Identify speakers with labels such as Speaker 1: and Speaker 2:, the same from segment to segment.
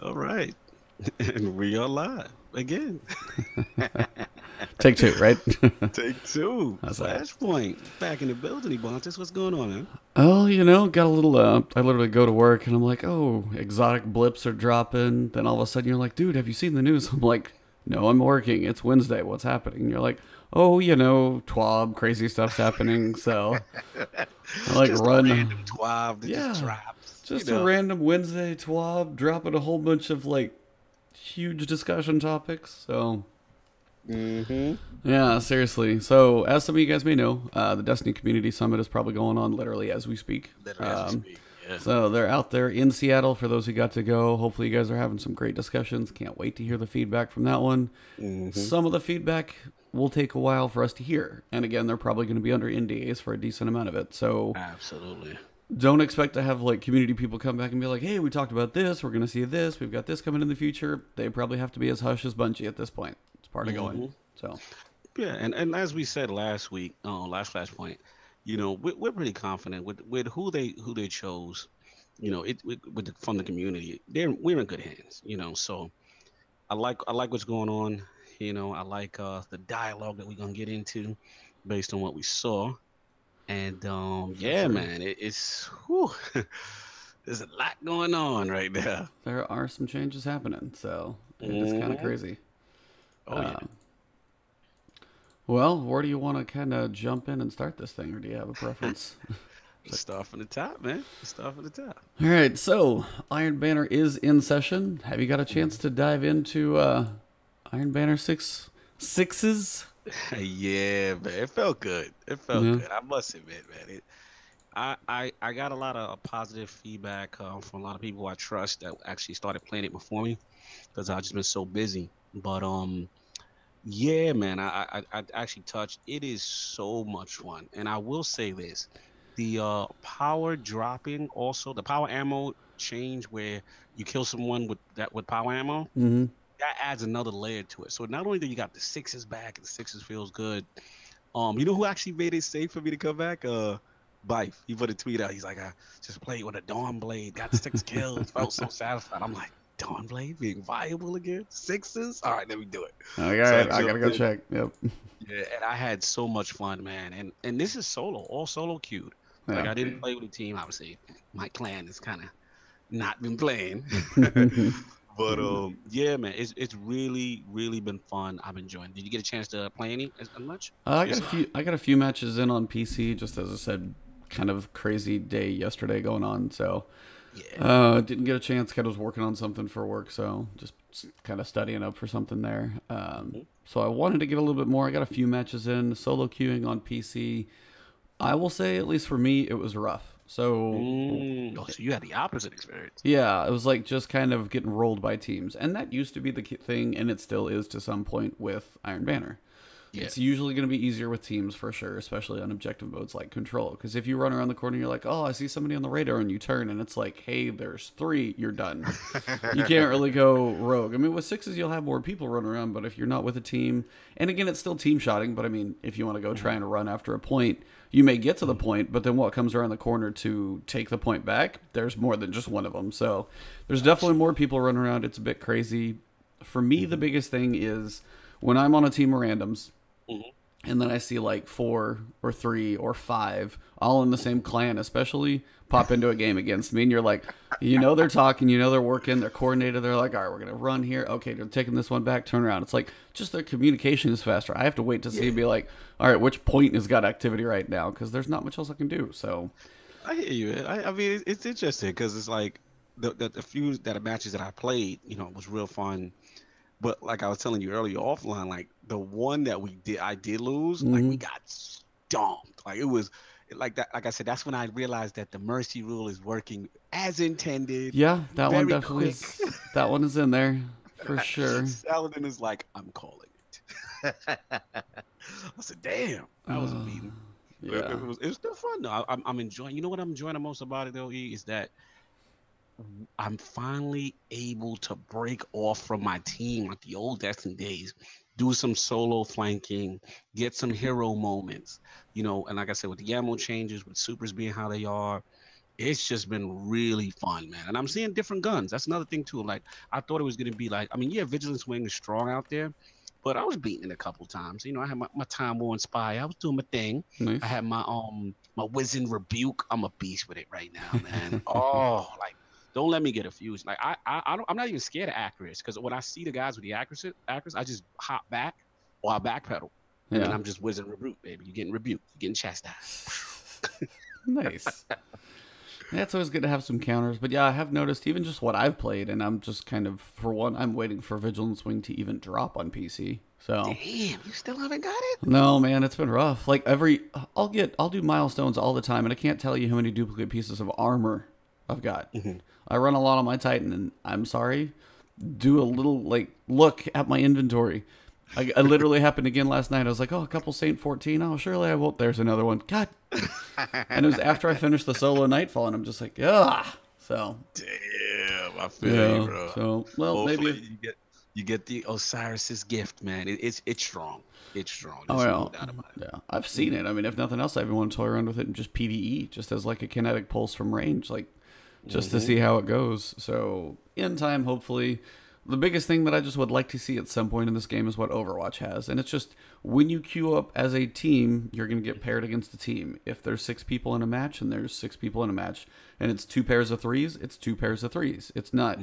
Speaker 1: All right. And we are live again.
Speaker 2: Take two, right?
Speaker 1: Take two.
Speaker 2: How's that?
Speaker 1: Flashpoint. Back in the building, Ebontis. What's going on, man?
Speaker 2: Oh, got a little. I literally go to work and I'm like, oh, exotic blips are dropping. Then all of a sudden you're like, dude, have you seen the news? I'm like, no, I'm working. It's Wednesday. What's happening? And you're like, oh, twab, crazy stuff's happening. So I like
Speaker 1: Just a
Speaker 2: run.
Speaker 1: random twab that just
Speaker 2: Yeah,
Speaker 1: drops,
Speaker 2: just a random Wednesday twab dropping a whole bunch of like huge discussion topics. So
Speaker 1: Mm-hmm.
Speaker 2: yeah, seriously. So, as some of you guys may know, the Destiny Community Summit is probably going on literally as we speak.
Speaker 1: Literally as we speak. Yeah.
Speaker 2: So, they're out there in Seattle for those who got to go. Hopefully, you guys are having some great discussions. Can't wait to hear the feedback from that one.
Speaker 1: Mm-hmm.
Speaker 2: Some of the feedback will take a while for us to hear. And again, they're probably going to be under NDAs for a decent amount of it. So,
Speaker 1: Absolutely.
Speaker 2: don't expect to have like community people come back and be like, hey, we talked about this. We're going to see this. We've got this coming in the future. They probably have to be as hush as Bungie at this point. It's part of
Speaker 1: Mm-hmm.
Speaker 2: going. So.
Speaker 1: Yeah, and as we said last week, last Flashpoint, we're pretty confident with who they chose. From the community, we're in good hands. So I like what's going on. I like the dialogue that we're gonna get into based on what we saw. And
Speaker 2: For
Speaker 1: yeah,
Speaker 2: sure.
Speaker 1: man, whew, there's a lot going on right there.
Speaker 2: There are some changes happening, so it is kind of
Speaker 1: Hmm.
Speaker 2: crazy.
Speaker 1: Oh yeah.
Speaker 2: Uh, well, where do you want to kind of jump in and start this thing, or do you have a preference?
Speaker 1: Let's start from the top, man. Let's start from the top.
Speaker 2: All right, so Iron Banner is in session. Have you got a chance to dive into Iron Banner sixes?
Speaker 1: Yeah, man, it felt good. It felt
Speaker 2: Yeah.
Speaker 1: good. I must admit, man. I got a lot of positive feedback from a lot of people I trust that actually started playing it before me because I've just been so busy. But yeah, man, I actually touched. It is so much fun, and I will say this: the power dropping, also the power ammo change where you kill someone with power ammo.
Speaker 2: Mm-hmm.
Speaker 1: That adds another layer to it. So not only do you got the sixes back, and the sixes feels good. Who actually made it safe for me to come back? Bife. He put a tweet out. He's like, I just played with a Dawn Blade, got 6 kills, felt so satisfied. I'm like, Dawn Blade being viable again? Sixes? All right, let me do it.
Speaker 2: All
Speaker 1: So I
Speaker 2: right, I gotta
Speaker 1: jumped
Speaker 2: go
Speaker 1: in.
Speaker 2: check. Yep.
Speaker 1: Yeah, and I had so much fun, man. And this is solo, all solo queued. Like
Speaker 2: Yeah.
Speaker 1: I didn't play with a team, obviously. My clan has kind of not been playing. But yeah, man, it's really been fun. I'm enjoying. Did you get a chance to play any as much
Speaker 2: I got a
Speaker 1: yourself?
Speaker 2: few. I got a few matches in on PC. Just as I said, kind of crazy day yesterday going on. So
Speaker 1: Yeah.
Speaker 2: didn't get a chance. Kind of was working on something for work, so just kind of studying up for something there.
Speaker 1: Mhm.
Speaker 2: So I wanted to get a little bit more. I got a few matches in solo queuing on PC. I will say, at least for me, it was rough. So
Speaker 1: Oh, so you had the opposite experience.
Speaker 2: yeah, it was like just kind of getting rolled by teams, and that used to be the thing, and it still is to some point with Iron Banner.
Speaker 1: Yeah.
Speaker 2: It's usually going to be easier with teams for sure, especially on objective modes like Control. Because if you run around the corner, you're like, oh, I see somebody on the radar, and you turn, and it's like, hey, there's three, you're done. You can't really go rogue. I mean, with sixes, you'll have more people run around, but if you're not with a team, and again, it's still team shotting, but I mean, if you want to go try and run after a point, you may get to the point, but then what comes around the corner to take the point back, there's more than just one of them. So there's definitely more people running around. It's a bit crazy. For me, the biggest thing is when I'm on a team of randoms,
Speaker 1: Mhm.
Speaker 2: and then I see like four or three or five all in the same clan, especially pop into a game against me, and you're like, they're talking, they're working, they're coordinated, they're like, all right, we're gonna run here, okay, they're taking this one back, turn around. It's like just their communication is faster. I have to wait to see,
Speaker 1: Yeah,
Speaker 2: be like, all right, which point has got activity right now, because there's not much else I can do. So
Speaker 1: I hear you. Man. I mean, it's interesting because it's like the few that matches that I played, was real fun. But like I was telling you earlier offline, like the one that I did lose, like we
Speaker 2: mhm.
Speaker 1: got stomped. Like it was like that. Like I said, that's when I realized that the mercy rule is working as intended,
Speaker 2: Yeah, that one
Speaker 1: very
Speaker 2: definitely
Speaker 1: quick.
Speaker 2: is. That one is in there for sure.
Speaker 1: Saladin is like, I'm calling it. I said, damn, that was a
Speaker 2: Uh,
Speaker 1: beating. But
Speaker 2: yeah.
Speaker 1: it was still fun though. I'm enjoying. You know what I'm enjoying the most about it though, is that I'm finally able to break off from my team like the old Destiny days, do some solo flanking, get some hero moments, and like I said, with the ammo changes, with supers being how they are, it's just been really fun, man. And I'm seeing different guns. That's another thing too. Like I thought it was gonna be like, I mean, yeah, Vigilance Wing is strong out there, but I was beaten it a couple times. You know, I had my Time War Spy. I was doing my thing. I
Speaker 2: Nice.
Speaker 1: had my Wizened Rebuke. I'm a beast with it right now, man. Oh, like don't let me get a fuse. Like I'm not even scared of accuracy because when I see the guys with the accuracy, I just hop back or I backpedal. And then
Speaker 2: Yeah.
Speaker 1: I'm just Wizened Rebuke, baby. You're getting rebuked. You're getting chastised.
Speaker 2: Nice. Yeah, it's always good to have some counters. But yeah, I have noticed even just what I've played, and I'm just kind of, for one, I'm waiting for Vigilance Wing to even drop on PC. So,
Speaker 1: Damn, you still haven't got it?
Speaker 2: no, man, it's been rough. Like I'll do milestones all the time, and I can't tell you how many duplicate pieces of armor I've got.
Speaker 1: Mm-hmm.
Speaker 2: I run a lot on my Titan, and I'm sorry, do a little, like, look at my inventory. I literally happened again last night. I was like, oh, a couple Saint 14. Oh, surely I won't. There's another one. God. And it was after I finished the solo Nightfall, and I'm just like, ugh. So,
Speaker 1: Damn, I feel
Speaker 2: yeah.
Speaker 1: you, bro.
Speaker 2: So, well,
Speaker 1: Hopefully
Speaker 2: maybe.
Speaker 1: you get the Osiris's gift, man. It's strong. It's strong.
Speaker 2: Oh,
Speaker 1: There's no
Speaker 2: yeah.
Speaker 1: doubt about it.
Speaker 2: Yeah. I've seen it. I mean, if nothing else, I even want to toy around with it and just PvE, just as like a kinetic pulse from range, like just to see how it goes. So, in time, hopefully. The biggest thing that I just would like to see at some point in this game is what Overwatch has. And it's just when you queue up as a team, you're going to get paired against a team. If there's 6 people in a match and there's 6 people in a match and it's 2 pairs of threes, it's 2 pairs of threes. It's not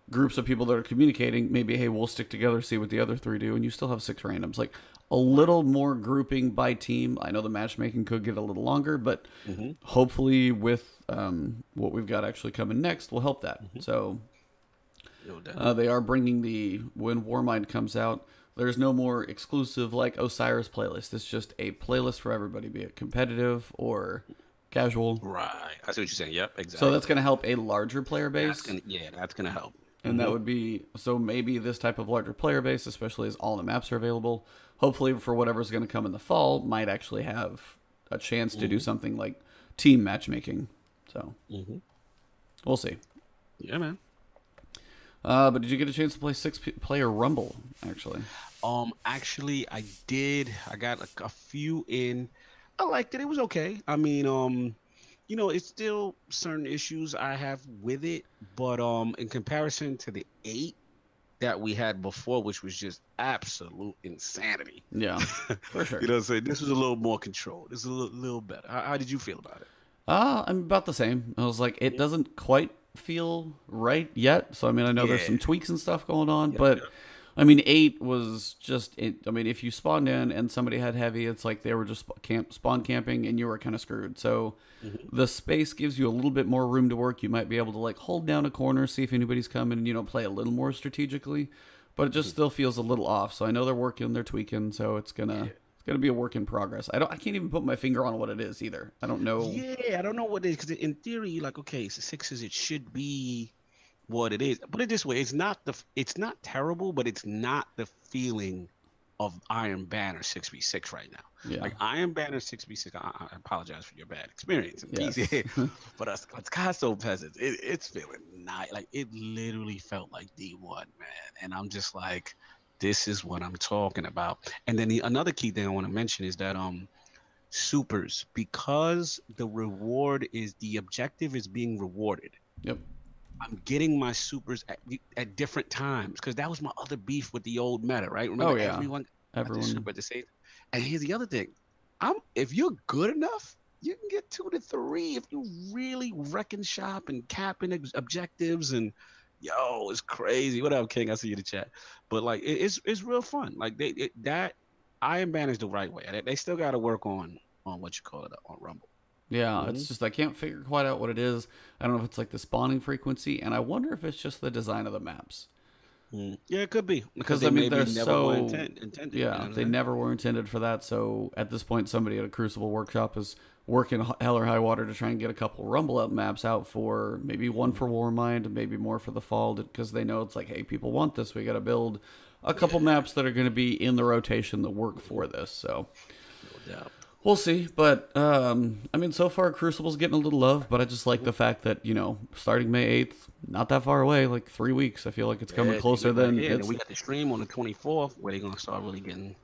Speaker 2: groups of people that are communicating. Maybe, hey, we'll stick together, see what the other 3 do, and you still have 6 randoms. Like a little more grouping by team. I know the matchmaking could get a little longer, but hopefully with what we've got actually coming next will help that. So...
Speaker 1: No doubt.
Speaker 2: they are bringing when Warmind comes out, there's no more exclusive like Osiris playlist. It's just a playlist for everybody, be it competitive or casual.
Speaker 1: Right. I see what you're saying. Yep, exactly.
Speaker 2: So that's going to help a larger player base.
Speaker 1: That's gonna help.
Speaker 2: And that would be, so maybe this type of larger player base, especially as all the maps are available, hopefully for whatever's going to come in the fall, might actually have a chance to do something like team matchmaking. So we'll see.
Speaker 1: Yeah, man.
Speaker 2: But did you get a chance to play 6-player Rumble, actually?
Speaker 1: Actually, I did. I got a few in. I liked it. It was okay. I mean, you know, it's still certain issues I have with it, but in comparison to the 8 that we had before, which was just absolute insanity.
Speaker 2: Yeah, for sure.
Speaker 1: You know what I'm saying? This was a little more controlled. This is a little better. How did you feel about it?
Speaker 2: I'm about the same. I was like, it doesn't quite feel right yet. So, I mean, I know there's some tweaks and stuff going on, but I mean, 8 was just, I mean, if you spawned in and somebody had heavy, it's like they were just spawn camping and you were kind of screwed. So the space gives you a little bit more room to work. You might be able to like hold down a corner, see if anybody's coming and, you know, play a little more strategically, but it just still feels a little off. So I know they're tweaking. So it's gonna be a work in progress. I can't even put my finger on what it is either. I don't know.
Speaker 1: Yeah, I don't know what it is because in theory, like, okay, it's 6s. It should be what it is. Put it this way: it's not terrible, but it's not the feeling of Iron Banner 6v6 right now.
Speaker 2: Yeah.
Speaker 1: Like Iron Banner 6v6. I apologize for your bad experience in
Speaker 2: Yes.
Speaker 1: PC, but us Castle Peasants, it's feeling nice. Like it literally felt like D1, man, and I'm just like, this is what I'm talking about. And then another key thing I want to mention is that supers, because the objective is being rewarded.
Speaker 2: Yep.
Speaker 1: I'm getting my supers at different times because that was my other beef with the old meta, right? Remember, everyone got the super at the same. And here's the other thing: if you're good enough, you can get 2 to 3 if you really wrecking shop and capping objectives and. Yo, it's crazy. What up, King? I see you in the chat. But like, it's real fun. Like that Iron Banner is the right way. They still got to work on what you call it on Rumble.
Speaker 2: Yeah, it's just I can't figure quite out what it is. I don't know if it's like the spawning frequency, and I wonder if it's just the design of the maps.
Speaker 1: Yeah, it could be
Speaker 2: Because I mean, they're so
Speaker 1: intended.
Speaker 2: Yeah, they never were intended for that. So at this point, somebody at a Crucible workshop is working hell or high water to try and get a couple Rumble out maps out for maybe one for Warmind, maybe more for the fall, because they know it's like, hey, people want this. We got to build a couple maps that are going to be in the rotation that work for this. So
Speaker 1: No doubt.
Speaker 2: we'll see. But I mean, so far Crucible's getting a little love, but I just like the fact that, you know, starting May 8th, not that far away, like 3 weeks. I feel like it's coming closer than
Speaker 1: and we got the stream on the 24th where they're gonna start really getting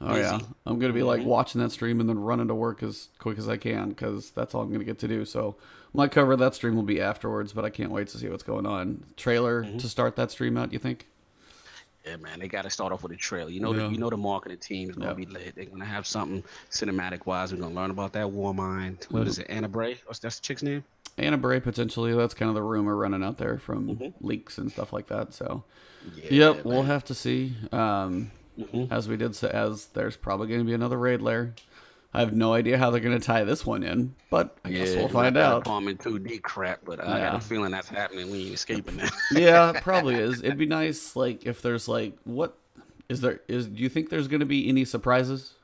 Speaker 2: Oh yeah, I'm gonna be like watching that stream and then running to work as quick as I can because that's all I'm gonna get to do. So my cover of that stream will be afterwards, but I can't wait to see what's going on. Trailer to start that stream out, you think?
Speaker 1: Yeah, man, they got to start off with a trailer.
Speaker 2: Yeah.
Speaker 1: You know the marketing team is gonna be lit. They're gonna have something cinematic wise. We're gonna learn about that war mind. What is it, Anna Bray? That's the chick's name.
Speaker 2: Anna Bray potentially. That's kind of the rumor running out there from leaks and stuff like that. So,
Speaker 1: Yeah,
Speaker 2: yep, we'll have to see. As we did say, as there's probably going to be another raid lair. I have no idea how they're going to tie this one in, but I guess we'll find out.
Speaker 1: Apartment 2D crap, but I got a feeling that's happening. We ain't escaping that.
Speaker 2: Yeah, it probably is. It'd be nice, like, if there's like, what is there? Do you think there's going to be any surprises?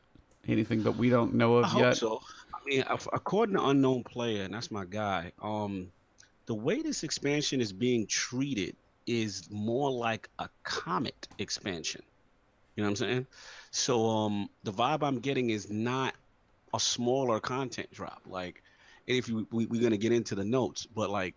Speaker 2: Anything that we don't know of
Speaker 1: I
Speaker 2: yet?
Speaker 1: hope so. I mean, according to Unknown Player, and that's my guy. The way this expansion is being treated is more like a Comet expansion. You know what I'm saying? So the vibe I'm getting is not a smaller content drop. Like, and if we're gonna get into the notes, but like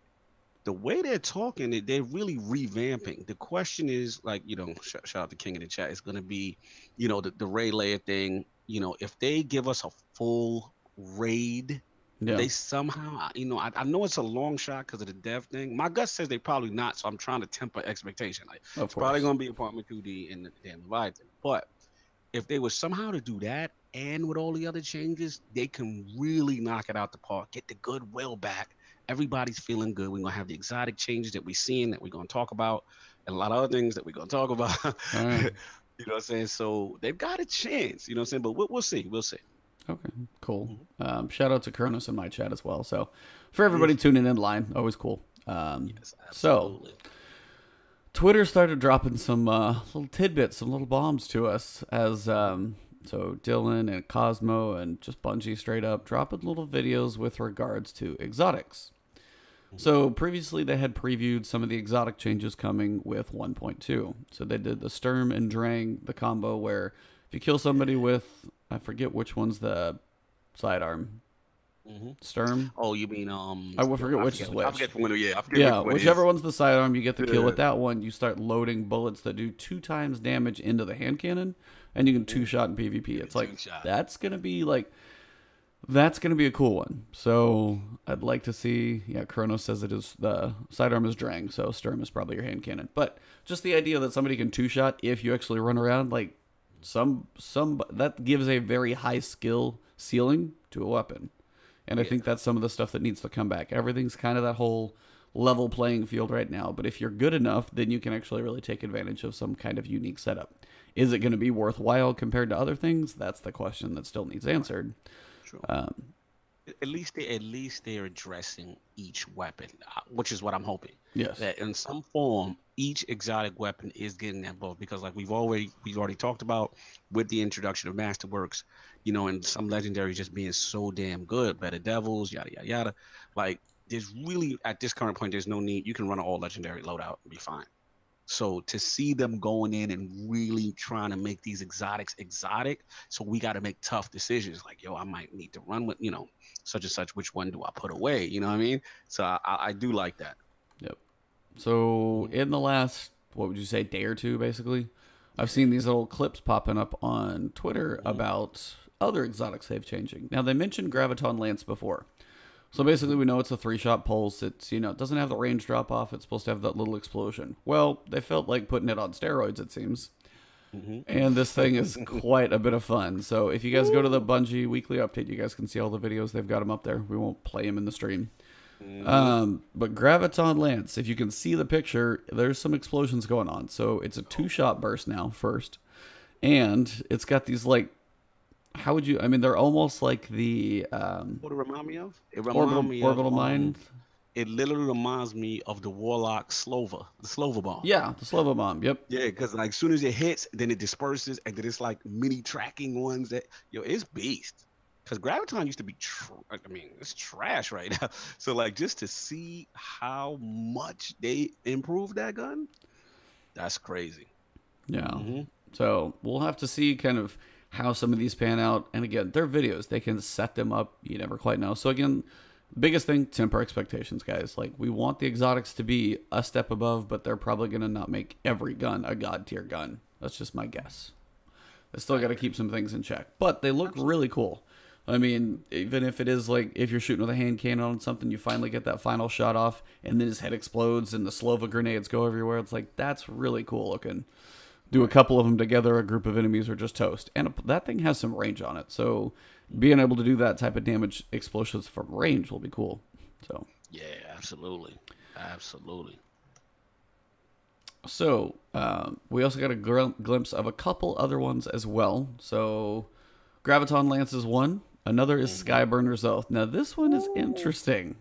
Speaker 1: the way they're talking, they're really revamping. The question is, like, shout out to King in the chat. It's gonna be, the raid layer thing. If they give us a full raid, they somehow, I know it's a long shot because of the dev thing. My gut says they probably not, so I'm trying to temper expectation. Like, it's probably gonna be Apartment 2D and the damn Leviathan. But if they were somehow to do that, and with all the other changes, they can really knock it out the park, get the goodwill back. Everybody's feeling good. We're going to have the exotic changes that we're seeing that we're going to talk about, and a lot of other things that we're going to talk about. You know what I'm saying? So they've got a chance, you know what I'm saying? But we'll see. We'll see.
Speaker 2: Okay, cool. Shout out to Kronos in my chat as well. So for everybody tuning in line, always cool.
Speaker 1: Yes, absolutely.
Speaker 2: So Twitter started dropping some little tidbits, some little bombs to us as so Dylan and Cosmo and just Bungie straight up dropping little videos with regards to exotics. So previously they had previewed some of the exotic changes coming with 1.2. So they did the Sturm and Drang, the combo where if you kill somebody with, I forget which one's the sidearm. Sturm.
Speaker 1: Oh, you mean
Speaker 2: I forget which is which.
Speaker 1: I forget from when. Yeah, I forget
Speaker 2: whichever one's the sidearm, you get the kill with that one. You start loading bullets that do 2 times damage into the hand cannon, and you can 2-shot in PvP. It's like that's gonna be a cool one. So I'd like to see. Yeah, Kronos says it is the sidearm is Drang, so Sturm is probably your hand cannon. But just the idea that somebody can 2-shot if you actually run around, like some that gives a very high skill ceiling to a weapon. And I think that's some of the stuff that needs to come back. Everything's kind of that whole level playing field right now. But if you're good enough, then you can actually really take advantage of some kind of unique setup. Is it going to be worthwhile compared to other things? That's the question that still needs answered.
Speaker 1: True. At least they're addressing each weapon, which is what I'm hoping.
Speaker 2: Yes.
Speaker 1: That in some form, each exotic weapon is getting that buff, because like we've already talked about with the introduction of Masterworks, and some legendaries just being so damn good, better devils, yada yada yada. Like, there's really, at this current point, there's no need. You can run an all legendary loadout and be fine. So to see them going in and really trying to make these exotics exotic, so we got to make tough decisions. Like, I might need to run with, such and such. Which one do I put away? You know what I mean? So I do like that.
Speaker 2: Yep. So in the last, what would you say, day or two, basically, I've seen these little clips popping up on Twitter about other exotics they've changing. Now, they mentioned Graviton Lance before. So basically, we know it's a 3-shot pulse. It's, it doesn't have the range drop off. It's supposed to have that little explosion. Well, they felt like putting it on steroids, it seems. And this thing is quite a bit of fun. So if you guys go to the Bungie weekly update, you guys can see all the videos. They've got them up there. We won't play them in the stream. But Graviton Lance, if you can see the picture, there's some explosions going on. So it's a 2-shot burst now, first. And it's got these, like, how would you, I mean, they're almost like the
Speaker 1: What it remind me of?
Speaker 2: Orbital Mind.
Speaker 1: It literally reminds me of the Warlock Slova, the Slova bomb.
Speaker 2: Yeah, the Slova bomb. Yep.
Speaker 1: Yeah, because like as soon as it hits, then it disperses, and then it's like mini tracking ones that it's beast. Because Graviton used to be, it's trash right now. So like just to see how much they improved that gun, that's crazy.
Speaker 2: Yeah. So we'll have to see kind of how some of these pan out. And again, they're videos. They can set them up. You never quite know. So again, biggest thing, temper expectations, guys. Like, we want the exotics to be a step above, but they're probably going to not make every gun a god tier gun. That's just my guess. They still got to keep some things in check, but they look really cool. I mean, even if it is like if you're shooting with a hand cannon on something, you finally get that final shot off, and then his head explodes, and the Slova grenades go everywhere. It's like that's really cool looking. Do a couple of them together, a group of enemies are just toast, and that thing has some range on it. So being able to do that type of damage explosions from range will be cool. So
Speaker 1: yeah, absolutely, absolutely.
Speaker 2: So we also got a glimpse of a couple other ones as well. So Graviton Lance is one. Another is Skyburner's Oath. Now, this one is interesting.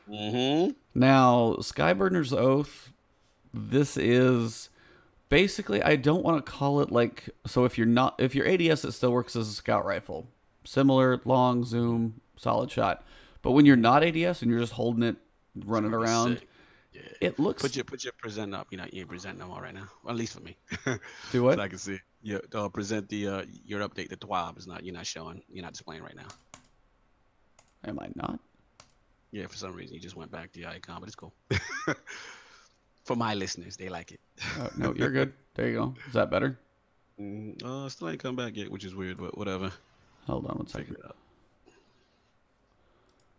Speaker 2: Now, Skyburner's Oath, this is basically, I don't want to call it like, so if you're ADS, it still works as a scout rifle. Similar, long, zoom, solid shot. But when you're not ADS and you're just holding it, running around,
Speaker 1: yeah.
Speaker 2: It looks...
Speaker 1: Put your present up. You ain't presenting them all right now. Well, at least for me.
Speaker 2: Do what?
Speaker 1: So I can see. Yeah, present the your update. The TWAB is not. You're not showing. You're not displaying right now.
Speaker 2: Am I not?
Speaker 1: Yeah, for some reason you just went back to the icon, but it's cool. For my listeners, they like it.
Speaker 2: No, you're good. There you go. Is that better?
Speaker 1: Still ain't come back yet, which is weird, but whatever.
Speaker 2: Hold on one second.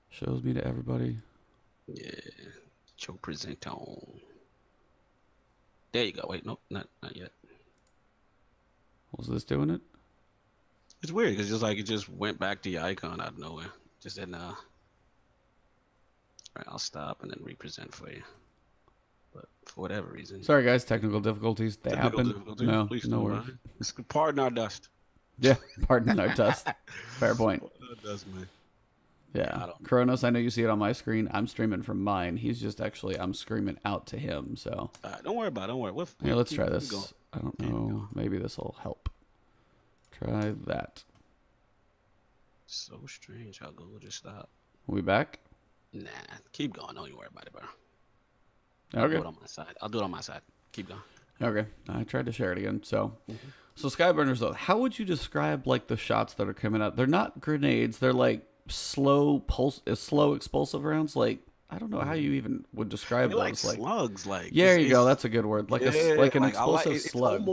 Speaker 2: Shows me to everybody.
Speaker 1: Yeah. Show present on. There you go. Wait, nope, not yet.
Speaker 2: Was this doing it?
Speaker 1: It's weird because just like it just went back to your icon out of nowhere. Just said nah. Alright, I'll stop and then represent for you. But for whatever reason.
Speaker 2: Sorry guys, technical difficulties. They happen. No,
Speaker 1: please
Speaker 2: no worries.
Speaker 1: Pardon our dust.
Speaker 2: Yeah, pardon our dust. Fair point.
Speaker 1: Dust, man.
Speaker 2: Yeah. Kronos, I know you see it on my screen. I'm streaming from mine. He's just actually, I'm screaming out to him. So.
Speaker 1: Don't worry about it. Don't worry.
Speaker 2: Here, let's try this. I don't know. Maybe this will help. Try that.
Speaker 1: So strange how Google just stopped.
Speaker 2: We back?
Speaker 1: Nah, keep going. Don't you worry about it, bro.
Speaker 2: Okay.
Speaker 1: I'll do it on my side. I'll do it on my side. Keep going.
Speaker 2: Okay. I tried to share it again. So, so Skyburners though, how would you describe like the shots that are coming out? They're not grenades. They're like slow explosive rounds. Like I don't know how you even would describe those.
Speaker 1: Like slugs. Like
Speaker 2: yeah, there you go. That's a good word. Like an explosive slug.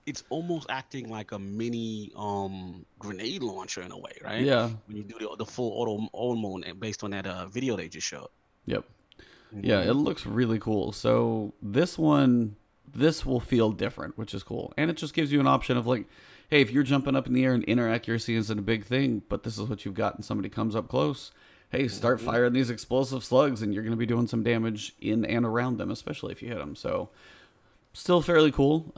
Speaker 1: It's almost acting like a mini grenade launcher in a way, right?
Speaker 2: Yeah.
Speaker 1: When you do the full auto mode based on that video they just showed.
Speaker 2: Yep. Yeah, it looks really cool. So this will feel different, which is cool. And it just gives you an option of like, hey, if you're jumping up in the air and inner accuracy isn't a big thing, but this is what you've got and somebody comes up close, hey, start firing these explosive slugs and you're going to be doing some damage in and around them, especially if you hit them. So still fairly cool.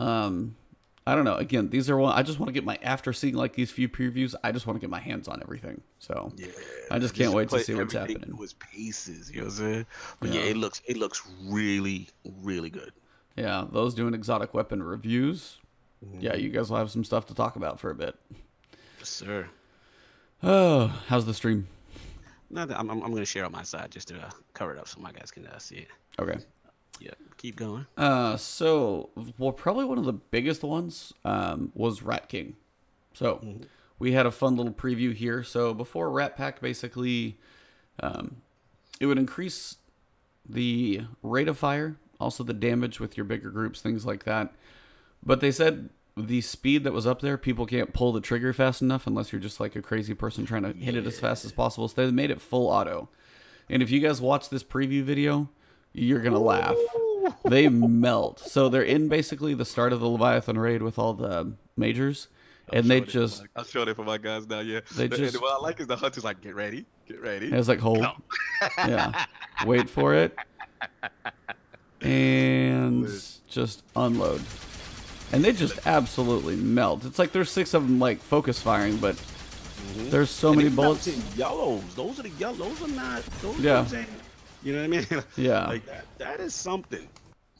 Speaker 2: I don't know. Again, these are one. I just want to get after seeing like these few previews, I just want to get my hands on everything. So yeah, I just can't wait to see what's happening.
Speaker 1: With paces, you know what I'm saying? But yeah, it looks really, really good.
Speaker 2: Yeah, those doing exotic weapon reviews. Yeah, you guys will have some stuff to talk about for a bit.
Speaker 1: Yes, sir.
Speaker 2: Oh, how's the stream?
Speaker 1: Nothing. I'm gonna share on my side just to cover it up so my guys can see it.
Speaker 2: Okay.
Speaker 1: Yeah, keep going.
Speaker 2: So, well, probably one of the biggest ones was Rat King. So, we had a fun little preview here. So, before Rat Pack, basically, it would increase the rate of fire, also the damage with your bigger groups, things like that. But they said the speed that was up there, people can't pull the trigger fast enough unless you're just like a crazy person trying to hit it as fast as possible. So, they made it full auto. And if you guys watch this preview video, you're going to laugh. They melt. So they're in basically the start of the Leviathan raid with all the majors. And they just...
Speaker 1: I'll show it for my guys now, yeah. What I like is the hunter's like, get ready, get ready.
Speaker 2: It's like, hold. No. Yeah. Wait for it. And just unload. And they just absolutely melt. It's like there's 6 of them like focus firing, but there's so many bullets.
Speaker 1: Yellows. Those are the yellows. Those are not... You know what I mean?
Speaker 2: Yeah.
Speaker 1: Like that is something.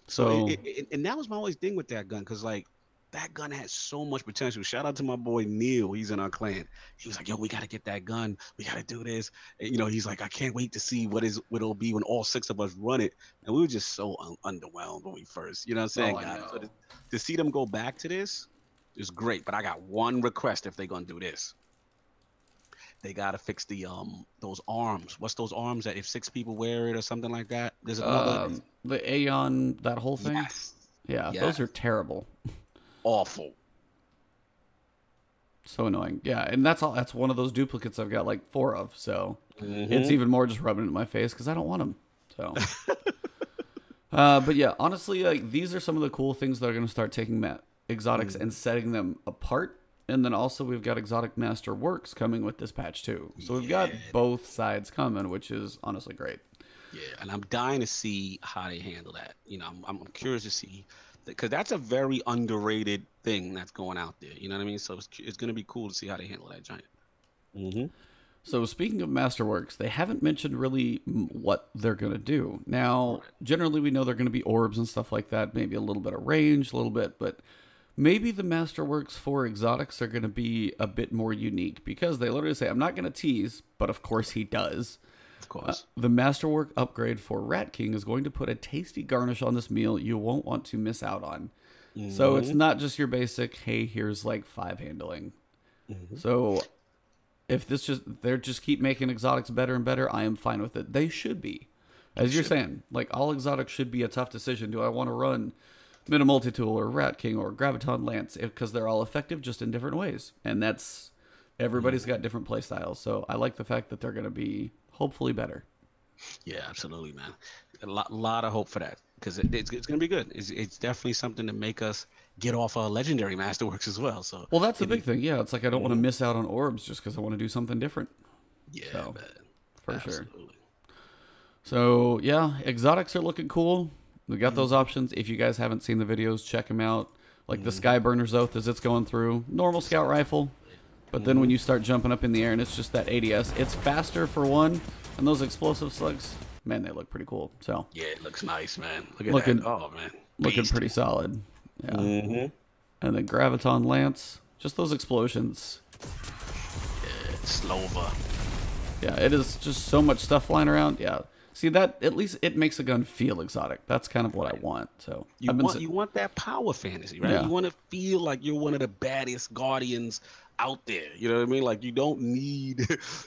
Speaker 1: So and that was my always thing with that gun, because like that gun had so much potential. Shout out to my boy Neil. He's in our clan. He was like, yo, we got to get that gun. We got to do this. And, he's like, I can't wait to see what it'll be when all 6 of us run it. And we were just so underwhelmed when we first, you know what I'm saying, guys? So to see them go back to this is great. But I got one request if they're going to do this. They gotta fix the those arms. What's those arms that if 6 people wear it or something like that? There's another
Speaker 2: the Aeon, that whole thing.
Speaker 1: Yes.
Speaker 2: Yeah, those are terrible.
Speaker 1: Awful.
Speaker 2: So annoying. Yeah, and that's all. That's one of those duplicates I've got like 4 of. So it's
Speaker 1: Mm-hmm.
Speaker 2: even more just rubbing it in my face because I don't want them. So, but yeah, honestly, like these are some of the cool things that are going to start taking exotics and setting them apart. And then also we've got exotic master works coming with this patch too. So we've got both sides coming, which is honestly great.
Speaker 1: Yeah, and I'm dying to see how they handle that. You know, I'm curious to see because that's a very underrated thing that's going out there. You know what I mean? So it's going to be cool to see how they handle that giant. Mm-hmm.
Speaker 2: So speaking of masterworks, they haven't mentioned really what they're going to do. Now, generally we know they're going to be orbs and stuff like that, maybe a little bit of range, a little bit, but maybe the masterworks for exotics are going to be a bit more unique because they literally say, I'm not going to tease, but of course he does.
Speaker 1: Of course.
Speaker 2: The masterwork upgrade for Rat King is going to put a tasty garnish on this meal you won't want to miss out on. Mm-hmm. So it's not just your basic, hey, here's like 5 handling. Mm-hmm. So if they're just keep making exotics better and better, I am fine with it. They should be. As you're saying, like all exotics should be a tough decision. Do I want to run Meta Multi-Tool or Rat King or Graviton Lance? Because they're all effective just in different ways. And that's, everybody's got different play styles. So I like the fact that they're going to be hopefully better.
Speaker 1: Yeah, absolutely, man. A lot of hope for that because it's going to be good. It's definitely something to make us get off our legendary masterworks as well. So
Speaker 2: well, that's the big thing. Yeah, it's like I don't want to miss out on orbs just because I want to do something different.
Speaker 1: Yeah,
Speaker 2: so,
Speaker 1: man.
Speaker 2: For
Speaker 1: absolutely.
Speaker 2: sure. So yeah, exotics are looking cool. We got those options. If you guys haven't seen the videos, check them out. Like the Skyburner's Oath as it's going through. Normal scout rifle. But then when you start jumping up in the air and it's just that ADS, it's faster for one. And those explosive slugs, man, they look pretty cool. So
Speaker 1: yeah, it looks nice, man. Look at that. Oh, man.
Speaker 2: Looking pretty solid. Yeah. And then Graviton Lance, just those explosions.
Speaker 1: Yeah, it's Slova.
Speaker 2: Yeah, it is just so much stuff flying around. Yeah. See, that at least it makes a gun feel exotic. That's kind of what I want. So
Speaker 1: you want that power fantasy, right? Yeah. You want to feel like you're one of the baddest guardians out there. You know what I mean? Like you don't need,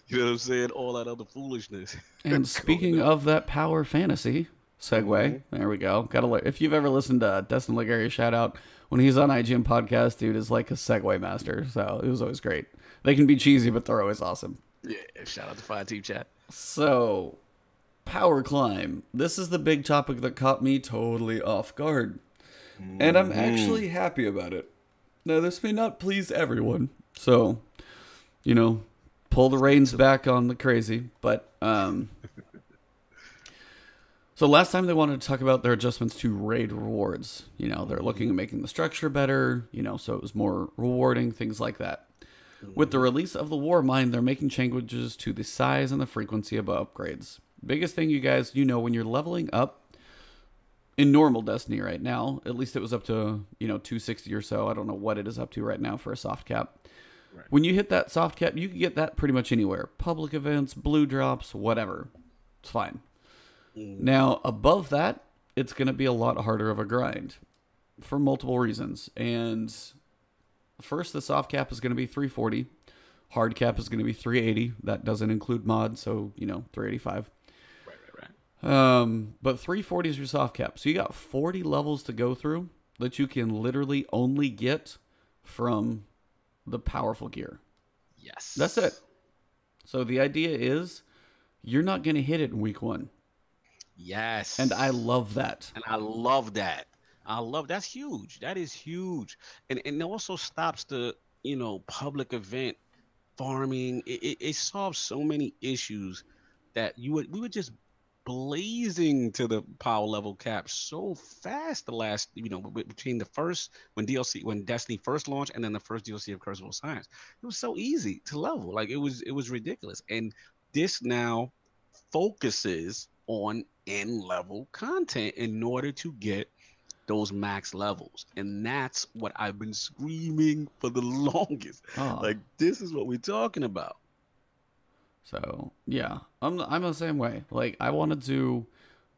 Speaker 1: you know what I'm saying, all that other foolishness.
Speaker 2: And speaking of that power fantasy segue, there we go. Gotta learn. If you've ever listened to Destin Ligari shout out when he's on IGN podcast, dude is like a segue master. So it was always great. They can be cheesy, but they're always awesome.
Speaker 1: Yeah, shout out to Fire Team Chat.
Speaker 2: So power climb. This is the big topic that caught me totally off guard. And I'm actually happy about it. Now, this may not please everyone. So, you know, pull the reins back on the crazy. But, so last time they wanted to talk about their adjustments to raid rewards. You know, they're looking at making the structure better, you know, so it was more rewarding, things like that. With the release of the War Mine, they're making changes to the size and the frequency of upgrades. Biggest thing, you guys, you know, when you're leveling up in normal Destiny right now, at least it was up to, you know, 260 or so. I don't know what it is up to right now for a soft cap. Right. When you hit that soft cap, you can get that pretty much anywhere. Public events, blue drops, whatever. It's fine. Now, above that, it's going to be a lot harder of a grind for multiple reasons. And first, the soft cap is going to be 340. Hard cap is going to be 380. That doesn't include mod, so, you know, 385. But 340 is your soft cap. So you got 40 levels to go through that you can literally only get from the powerful gear.
Speaker 1: Yes.
Speaker 2: That's it. So the idea is you're not going to hit it in week 1.
Speaker 1: Yes.
Speaker 2: And I love that.
Speaker 1: And I love that. That's huge. That is huge. And it also stops the, you know, public event farming. It solves so many issues that we were just blazing to the power level cap so fast the last, you know, between the first when Destiny first launched and then the first DLC of Crucible Science. It was so easy to level. Like it was ridiculous. And this now focuses on end level content in order to get those max levels. And that's what I've been screaming for the longest. Like this is what we're talking about.
Speaker 2: So yeah, I'm the same way. Like I wanted to,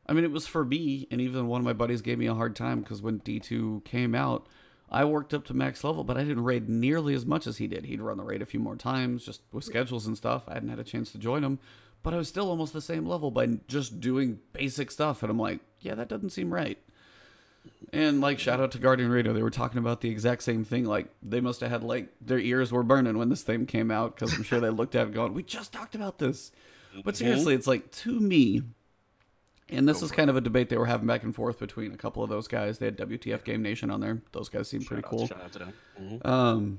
Speaker 2: I mean, it was for me, and even one of my buddies gave me a hard time because when D2 came out, I worked up to max level, but I didn't raid nearly as much as he did. He'd run the raid a few more times, just with schedules and stuff. I hadn't had a chance to join him, but I was still almost the same level by just doing basic stuff. And I'm like, yeah, that doesn't seem right. And like, shout out to Guardian Radio. They were talking about the exact same thing. Like, they must have had like their ears were burning when this thing came out, because I'm sure they looked at it going, "We just talked about this." But seriously, it's like, to me, and this is kind of a debate they were having back and forth between a couple of those guys. They had WTF Game Nation on there. Those guys seem pretty cool.
Speaker 1: Shout out to them.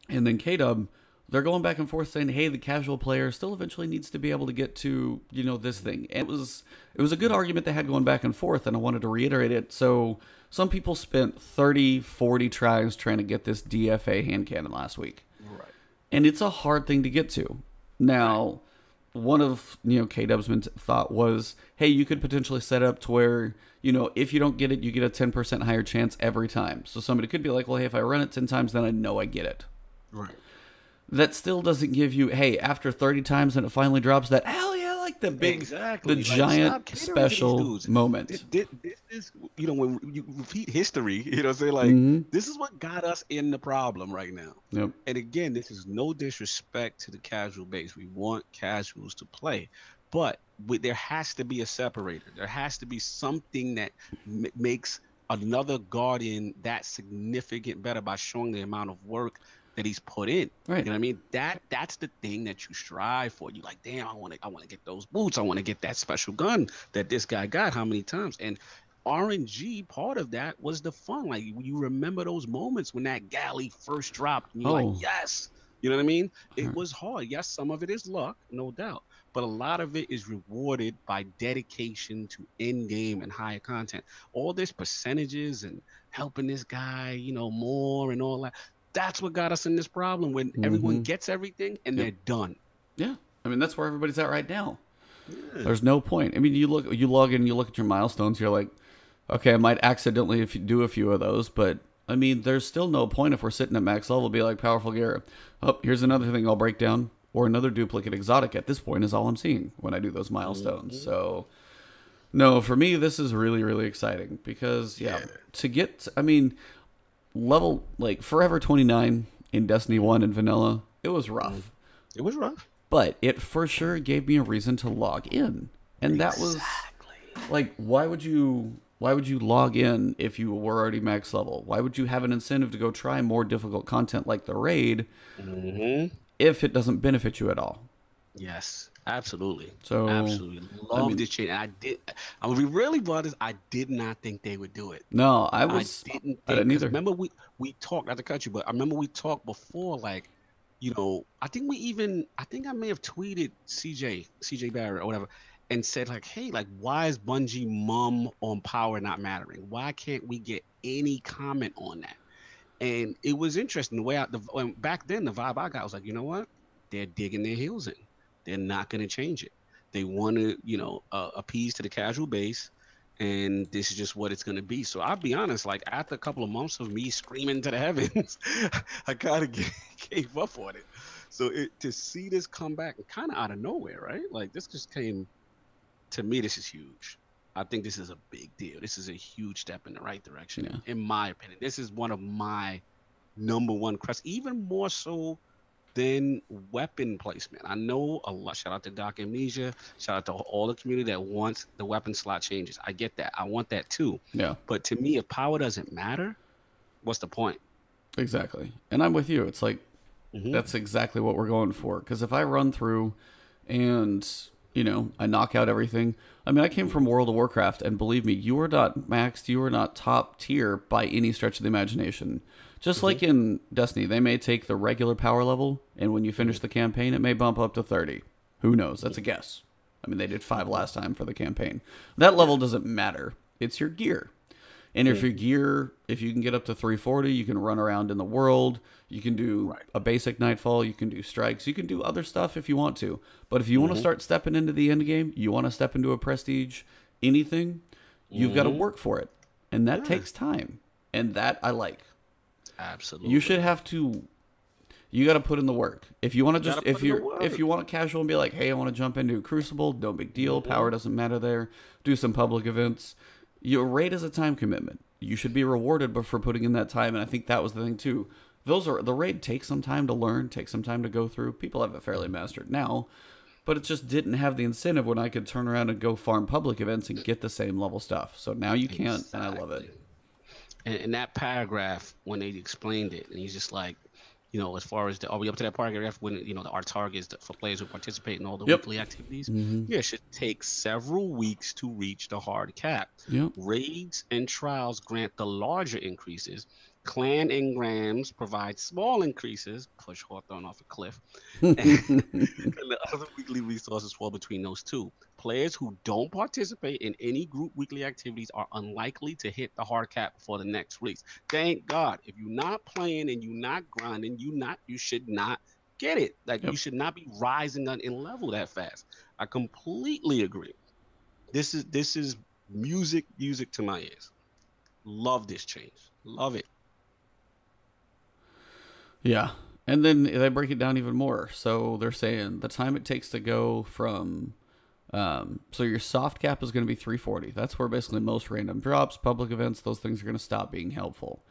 Speaker 2: And then K-Dub, they're going back and forth saying, hey, the casual player still eventually needs to be able to get to, you know, this thing. And it was a good argument they had going back and forth, and I wanted to reiterate it. So some people spent 30, 40 tries trying to get this DFA hand cannon last week.
Speaker 1: Right.
Speaker 2: And it's a hard thing to get to. Now, one of, you know, K-Dub's thought was, hey, you could potentially set up to where, you know, if you don't get it, you get a 10% higher chance every time. So somebody could be like, well, hey, if I run it 10 times, then I know I get it.
Speaker 1: Right.
Speaker 2: That still doesn't give you, hey, after 30 times and it finally drops, that hell yeah, like the big, the giant special moment.
Speaker 1: This is, you know, when you repeat history, you know what I'm saying? Like, this is what got us in the problem right now.
Speaker 2: Yep.
Speaker 1: And again, this is no disrespect to the casual base. We want casuals to play. But there has to be a separator. There has to be something that makes another Guardian that significant better by showing the amount of work that he's put in.
Speaker 2: Right.
Speaker 1: You know what I mean? That's the thing that you strive for. You like, damn, I want to get those boots. I want to get that special gun that this guy got how many times. And RNG, part of that was the fun. Like, you remember those moments when that galley first dropped and you're like, yes. You know what I mean? It was hard. Yes, some of it is luck, no doubt. But a lot of it is rewarded by dedication to in-game and higher content. All this percentages and helping this guy, you know, more and all that. That's what got us in this problem when everyone gets everything and they're done.
Speaker 2: Yeah. I mean, that's where everybody's at right now. Yeah. There's no point. I mean, you log in, you look at your milestones, you're like, okay, I might accidentally if you do a few of those, but I mean, there's still no point if we're sitting at max level, be like powerful gear. Oh, here's another thing I'll break down, or another duplicate exotic at this point is all I'm seeing when I do those milestones. So, no, for me, this is really, really exciting because, to get, I mean, level, like, Forever 29 in Destiny 1 and Vanilla, it was rough.
Speaker 1: It was rough.
Speaker 2: But it for sure gave me a reason to log in. And that was, like, why would you log in if you were already max level? Why would you have an incentive to go try more difficult content like the raid if it doesn't benefit you at all? Yes, absolutely. So absolutely love this change. I'm gonna be really blunt. I did not think they would do it. No, I didn't either. Remember we talked, not to cut you, but I remember we talked before, like, you know, I think I may have tweeted CJ Barrett or whatever, and said, like, hey, like, why is Bungie mum on power not mattering? Why can't we get any comment on that? And it was interesting the way back then the vibe I got was like, you know what? They're digging their heels in. They're not going to change it. They want to, you know, appease to the casual base, and this is just what it's going to be. So I'll be honest, like, after a couple of months of me screaming to the heavens, I kind of gave up on it. So to see this come back kind of out of nowhere, right? Like, this just came. To me, this is huge. I think this is a big deal. This is a huge step in the right direction, in my opinion. This is one of my #1 quests, even more so than weapon placement. I know a lot. Shout out to Doc Amnesia. Shout out to all the community that wants the weapon slot changes. I get that. I want that too. Yeah. But to me, if power doesn't matter, what's the point? Exactly. And I'm with you. It's like, that's exactly what we're going for. Because if I run through and, you know, I knock out everything. I mean, I came from World of Warcraft, and believe me, you are not maxed, you are not top tier by any stretch of the imagination. Just like in Destiny, they may take the regular power level, and when you finish the campaign, it may bump up to 30. Who knows? That's a guess. I mean, they did 5 last time for the campaign. That level doesn't matter. It's your gear. And if your gear, if you can get up to 340, you can run around in the world. You can do a basic nightfall. You can do strikes. You can do other stuff if you want to. But if you want to start stepping into the end game, you want to step into a prestige, anything, you've got to work for it. And that takes time. And that I like. Absolutely. You should have to, you got to put in the work. If you want to just, if you want to casual and be like, hey, I want to jump into Crucible, no big deal. Power doesn't matter there. Do some public events. Your raid is a time commitment. You should be rewarded for putting in that time, and I think that was the thing too. The raid takes some time to learn, takes some time to go through. People have it fairly mastered now, but it just didn't have the incentive when I could turn around and go farm public events and get the same level stuff. So now you can't, and I love it.
Speaker 1: And that paragraph, when they explained it, and he's just like, you know, as far as are we up to that paragraph when, you know, our targets for players who participate in all the weekly activities? Yeah, it should take several weeks to reach the hard cap. Raids and trials grant the larger increases. Clan engrams provide small increases, push Hawthorne off a cliff, and the other weekly resources fall between those two. Players who don't participate in any group weekly activities are unlikely to hit the hard cap before the next release. Thank God. If you're not playing and you're not grinding, you should not get it. Like you should not be rising in level that fast. I completely agree. This is music to my ears. Love this change. Love it.
Speaker 2: Yeah. And then they break it down even more. So they're saying the time it takes to go from so your soft cap is going to be 340. That's where basically most random drops, public events, those things are going to stop being helpful.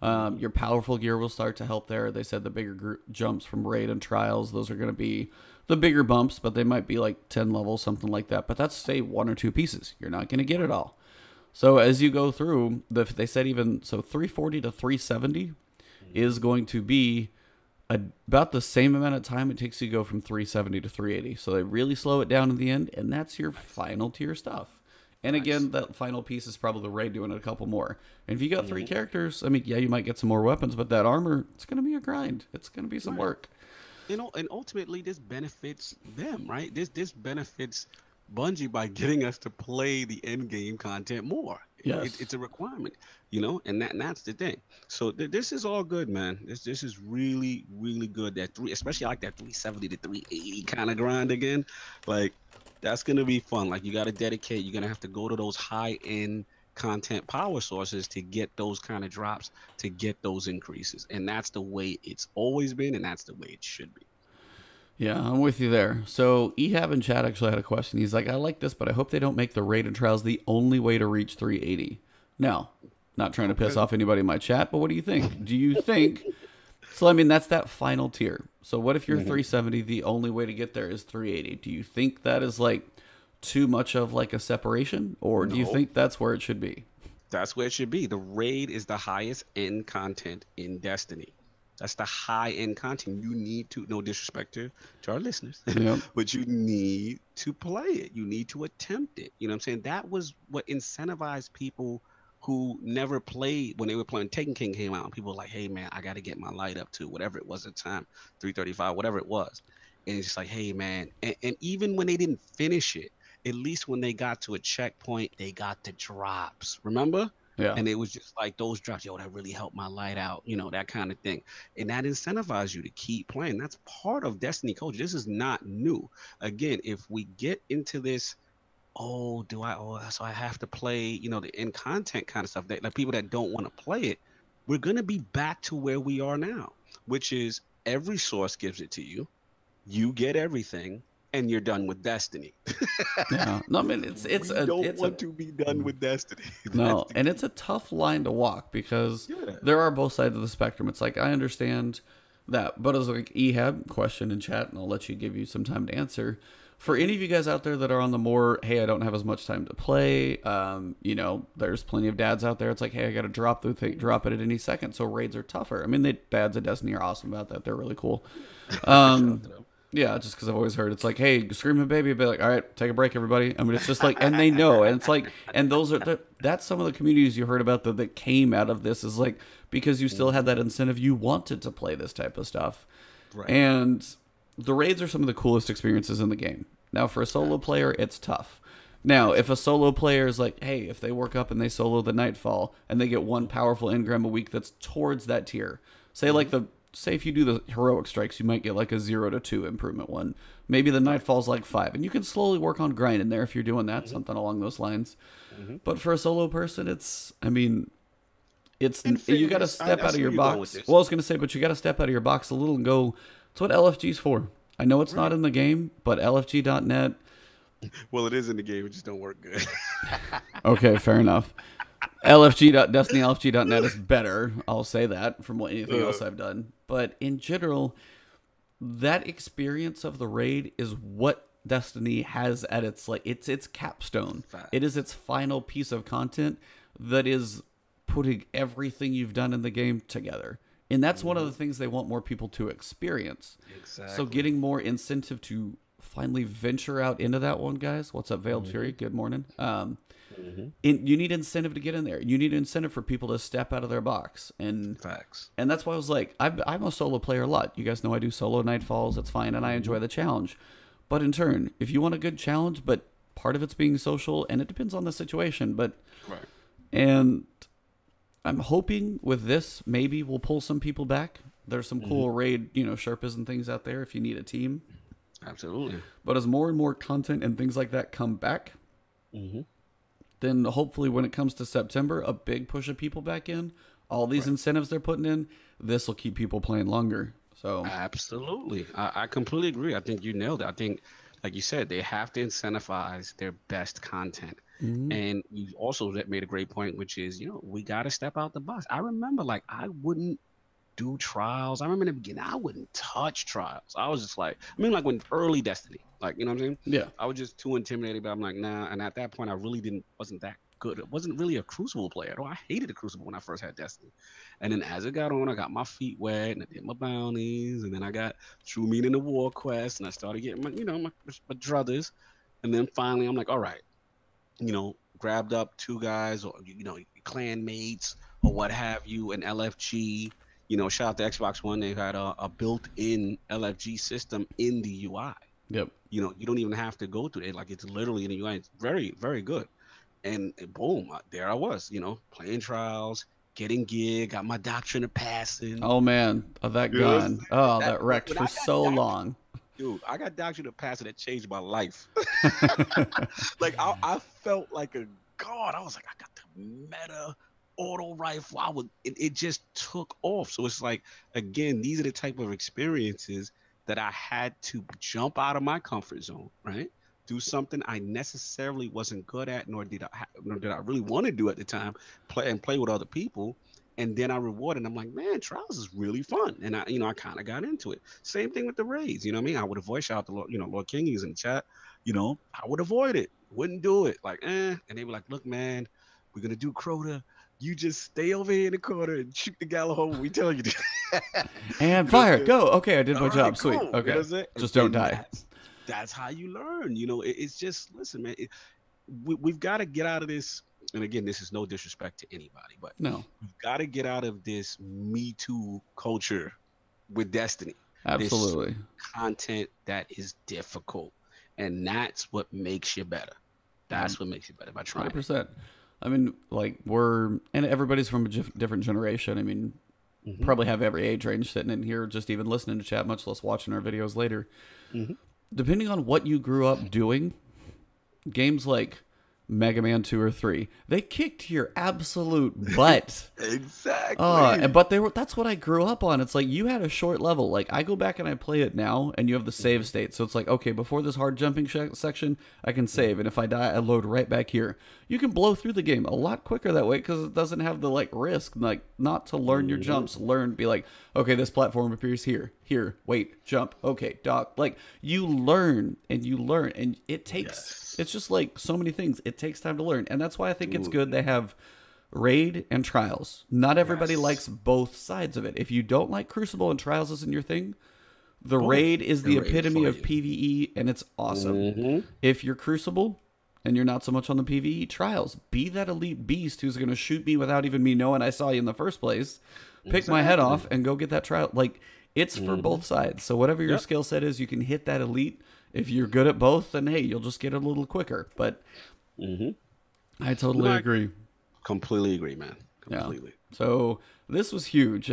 Speaker 2: Your powerful gear will start to help there. They said the bigger jumps from raid and trials, those are going to be the bigger bumps, but they might be like 10 levels, something like that. But that's, say, 1 or 2 pieces. You're not going to get it all. So as you go through, they said even, so 340 to 370 is going to be about the same amount of time it takes you to go from 370 to 380. So they really slow it down in the end, and that's your final tier stuff. And again, that final piece is probably the raid doing it a couple more. And if you got 3 characters, I mean, yeah, you might get some more weapons, but that armor, it's going to be a grind. It's going to be some work.
Speaker 1: You know, and ultimately this benefits them, right? This benefits Bungie by getting us to play the end game content more.
Speaker 2: Yes.
Speaker 1: It's a requirement, you know, and that's the thing. So this is all good, man. This is really, really good. Especially like that 370 to 380 kind of grind again. Like, that's going to be fun. Like, you got to dedicate. You're going to have to go to those high-end content power sources to get those kind of drops, to get those increases. And that's the way it's always been, and that's the way it should be.
Speaker 2: Yeah, I'm with you there. So Ehab in chat actually had a question. He's like, I like this, but I hope they don't make the raid and trials the only way to reach 380. Now, not trying to piss off anybody in my chat, but what do you think? Do you think... So, I mean, that's that final tier. So what if you're 370, the only way to get there is 380? Do you think that is, like, too much of, like, a separation? Or do you think that's where it should be?
Speaker 1: That's where it should be. The raid is the highest end content in Destiny. That's the high-end content. You need to, no disrespect to our listeners, but you need to play it. You need to attempt it. You know what I'm saying? That was what incentivized people who never played when they were playing. Taken King came out, and people were like, hey, man, I got to get my light up to whatever it was at the time, 335, whatever it was. And it's just like, hey, man. And even when they didn't finish it, at least when they got to a checkpoint, they got the drops. Remember?
Speaker 2: Yeah.
Speaker 1: And it was just like those drops, yo, that really helped my light out, you know, that kind of thing. And that incentivizes you to keep playing. That's part of Destiny culture. This is not new. Again, if we get into this, so I have to play, you know, the in content kind of stuff, that like people that don't want to play it, we're going to be back to where we are now, which is every source gives it to you. You get everything. And you're done with Destiny.
Speaker 2: Yeah, no, I mean
Speaker 1: we don't want to be done with Destiny.
Speaker 2: No, and it's a tough line to walk because there are both sides of the spectrum. It's like I understand that, but as like Ehab question in chat, and I'll let you give you some time to answer. For any of you guys out there that are on the more, hey, I don't have as much time to play. You know, there's plenty of dads out there. It's like, hey, I got to drop it at any second. So raids are tougher. I mean, the dads at Destiny are awesome about that. They're really cool. Yeah, just because I've always heard it's like, hey, screaming baby, be like, all right, take a break, everybody. I mean, it's just like, and they know, and it's like, and that's some of the communities you heard about that came out of this is like because you still had that incentive, you wanted to play this type of stuff, right? And the raids are some of the coolest experiences in the game. Now, for a solo player, it's tough. Now, if a solo player is like, hey, if they work up and they solo the Nightfall and they get one powerful engram a week that's towards that tier, say if you do the heroic strikes, you might get like a 0 to 2 improvement one. Maybe the Nightfall's like 5, and you can slowly work on grinding there if you're doing that, something along those lines. But for a solo person, you got to step out of your box. Well, I was going to say, but you got to step out of your box a little and go. It's what LFG's for. I know it's not in the game, but LFG.net.
Speaker 1: Well, it is in the game. It just don't work good.
Speaker 2: Okay, fair enough. DestinyLFG.net is better. I'll say that from anything else I've done. But in general, that experience of the raid is what Destiny has at its like its capstone.
Speaker 1: Fact.
Speaker 2: It is its final piece of content that is putting everything you've done in the game together. And that's one of the things they want more people to experience.
Speaker 1: Exactly.
Speaker 2: So getting more incentive to finally venture out into that one, guys. What's up, Veiled Fury? Good morning. You need incentive to get in there. You need incentive for people to step out of their box. And
Speaker 1: Facts.
Speaker 2: And that's why I was like, I'm a solo player a lot. You guys know I do solo Nightfalls. It's fine, and I enjoy the challenge. But in turn, if you want a good challenge, but part of it's being social, and it depends on the situation. But
Speaker 1: Right.
Speaker 2: And I'm hoping with this, maybe we'll pull some people back. There's some cool raid, Sherpas and things out there if you need a team.
Speaker 1: Absolutely.
Speaker 2: But as more and more content and things like that come back, then hopefully when it comes to September, a big push of people back in, all these incentives they're putting in, this will keep people playing longer. So
Speaker 1: Absolutely. I completely agree. I think you nailed it. I think, like you said, they have to incentivize their best content. And you also made a great point, which is, we got to step out the box. I remember, I wouldn't do trials. I remember in the beginning, I wouldn't touch trials. I was just like, when early Destiny, you know what I'm saying?
Speaker 2: Yeah.
Speaker 1: I was just too intimidated, but I'm like, nah. And at that point, I really wasn't that good. It wasn't really a Crucible player. I hated the Crucible when I first had Destiny. And then as it got on, I got my feet wet and I did my bounties. And then I got True Mean in the War Quest. And I started getting my druthers. And then finally, I'm like, all right, grabbed up 2 guys or, clan mates or what have you, an LFG. Shout out to Xbox One. They had a built-in LFG system in the UI.
Speaker 2: Yep.
Speaker 1: You don't even have to go through it. It's literally in the UI. It's very, very good. And boom, there I was, playing trials, getting gear, got my Doctrine of Passing.
Speaker 2: Oh, man. That gun. Oh, that wrecked for so long.
Speaker 1: Dude, I got Doctrine of Passing that changed my life. I felt like a god. I was like, I got the meta auto rifle. It just took off. So it's again, these are the type of experiences that I had to jump out of my comfort zone, right? Do something I necessarily wasn't good at, nor did I really want to do at the time, play with other people. And then I rewarded. I'm like, man, trials is really fun. And I kind of got into it. Same thing with the raids. I would avoid, shout out to Lord King, he's in the chat. I would avoid it. Wouldn't do it. And they were like, look, man, we're going to do Crota. You just stay over here in the corner and shoot the Gallahole when we tell you to.
Speaker 2: And fire. Go. Okay, I did my job.
Speaker 1: Cool.
Speaker 2: Sweet. Okay. Just don't die.
Speaker 1: That's how you learn. It's just, listen, man, we've got to get out of this. And again, this is no disrespect to anybody, but
Speaker 2: no,
Speaker 1: we've got to get out of this Me Too culture with Destiny.
Speaker 2: Absolutely.
Speaker 1: This content that is difficult. And that's what makes you better. That's what makes you better by trying.
Speaker 2: 100%. And everybody's from a different generation. Probably have every age range sitting in here, just even listening to chat, much less watching our videos later. Depending on what you grew up doing, games like Mega Man 2 or 3, they kicked your absolute butt.
Speaker 1: Exactly.
Speaker 2: But that's what I grew up on. It's you had a short level. I go back and I play it now, and you have the save state. So it's okay, before this hard jumping section, I can save. And if I die, I load right back here. You can blow through the game a lot quicker that way because it doesn't have the risk, not to learn your jumps, be okay, this platform appears here, wait, jump, okay, dock. You learn, and it takes, it's just so many things. It takes time to learn. And that's why I think it's good they have raid and trials. Not everybody likes both sides of it. If you don't like Crucible and trials isn't your thing, the raid is the epitome of PvE, and it's awesome. If you're Crucible and you're not so much on the PvE, trials, be that elite beast who's going to shoot me without even me knowing I saw you in the first place. Pick my head off and go get that trial. It's for both sides. So whatever your skill set is, you can hit that elite. If you're good at both, then hey, you'll just get a little quicker. But I totally agree.
Speaker 1: Completely agree, man. Completely.
Speaker 2: Yeah. So this was huge.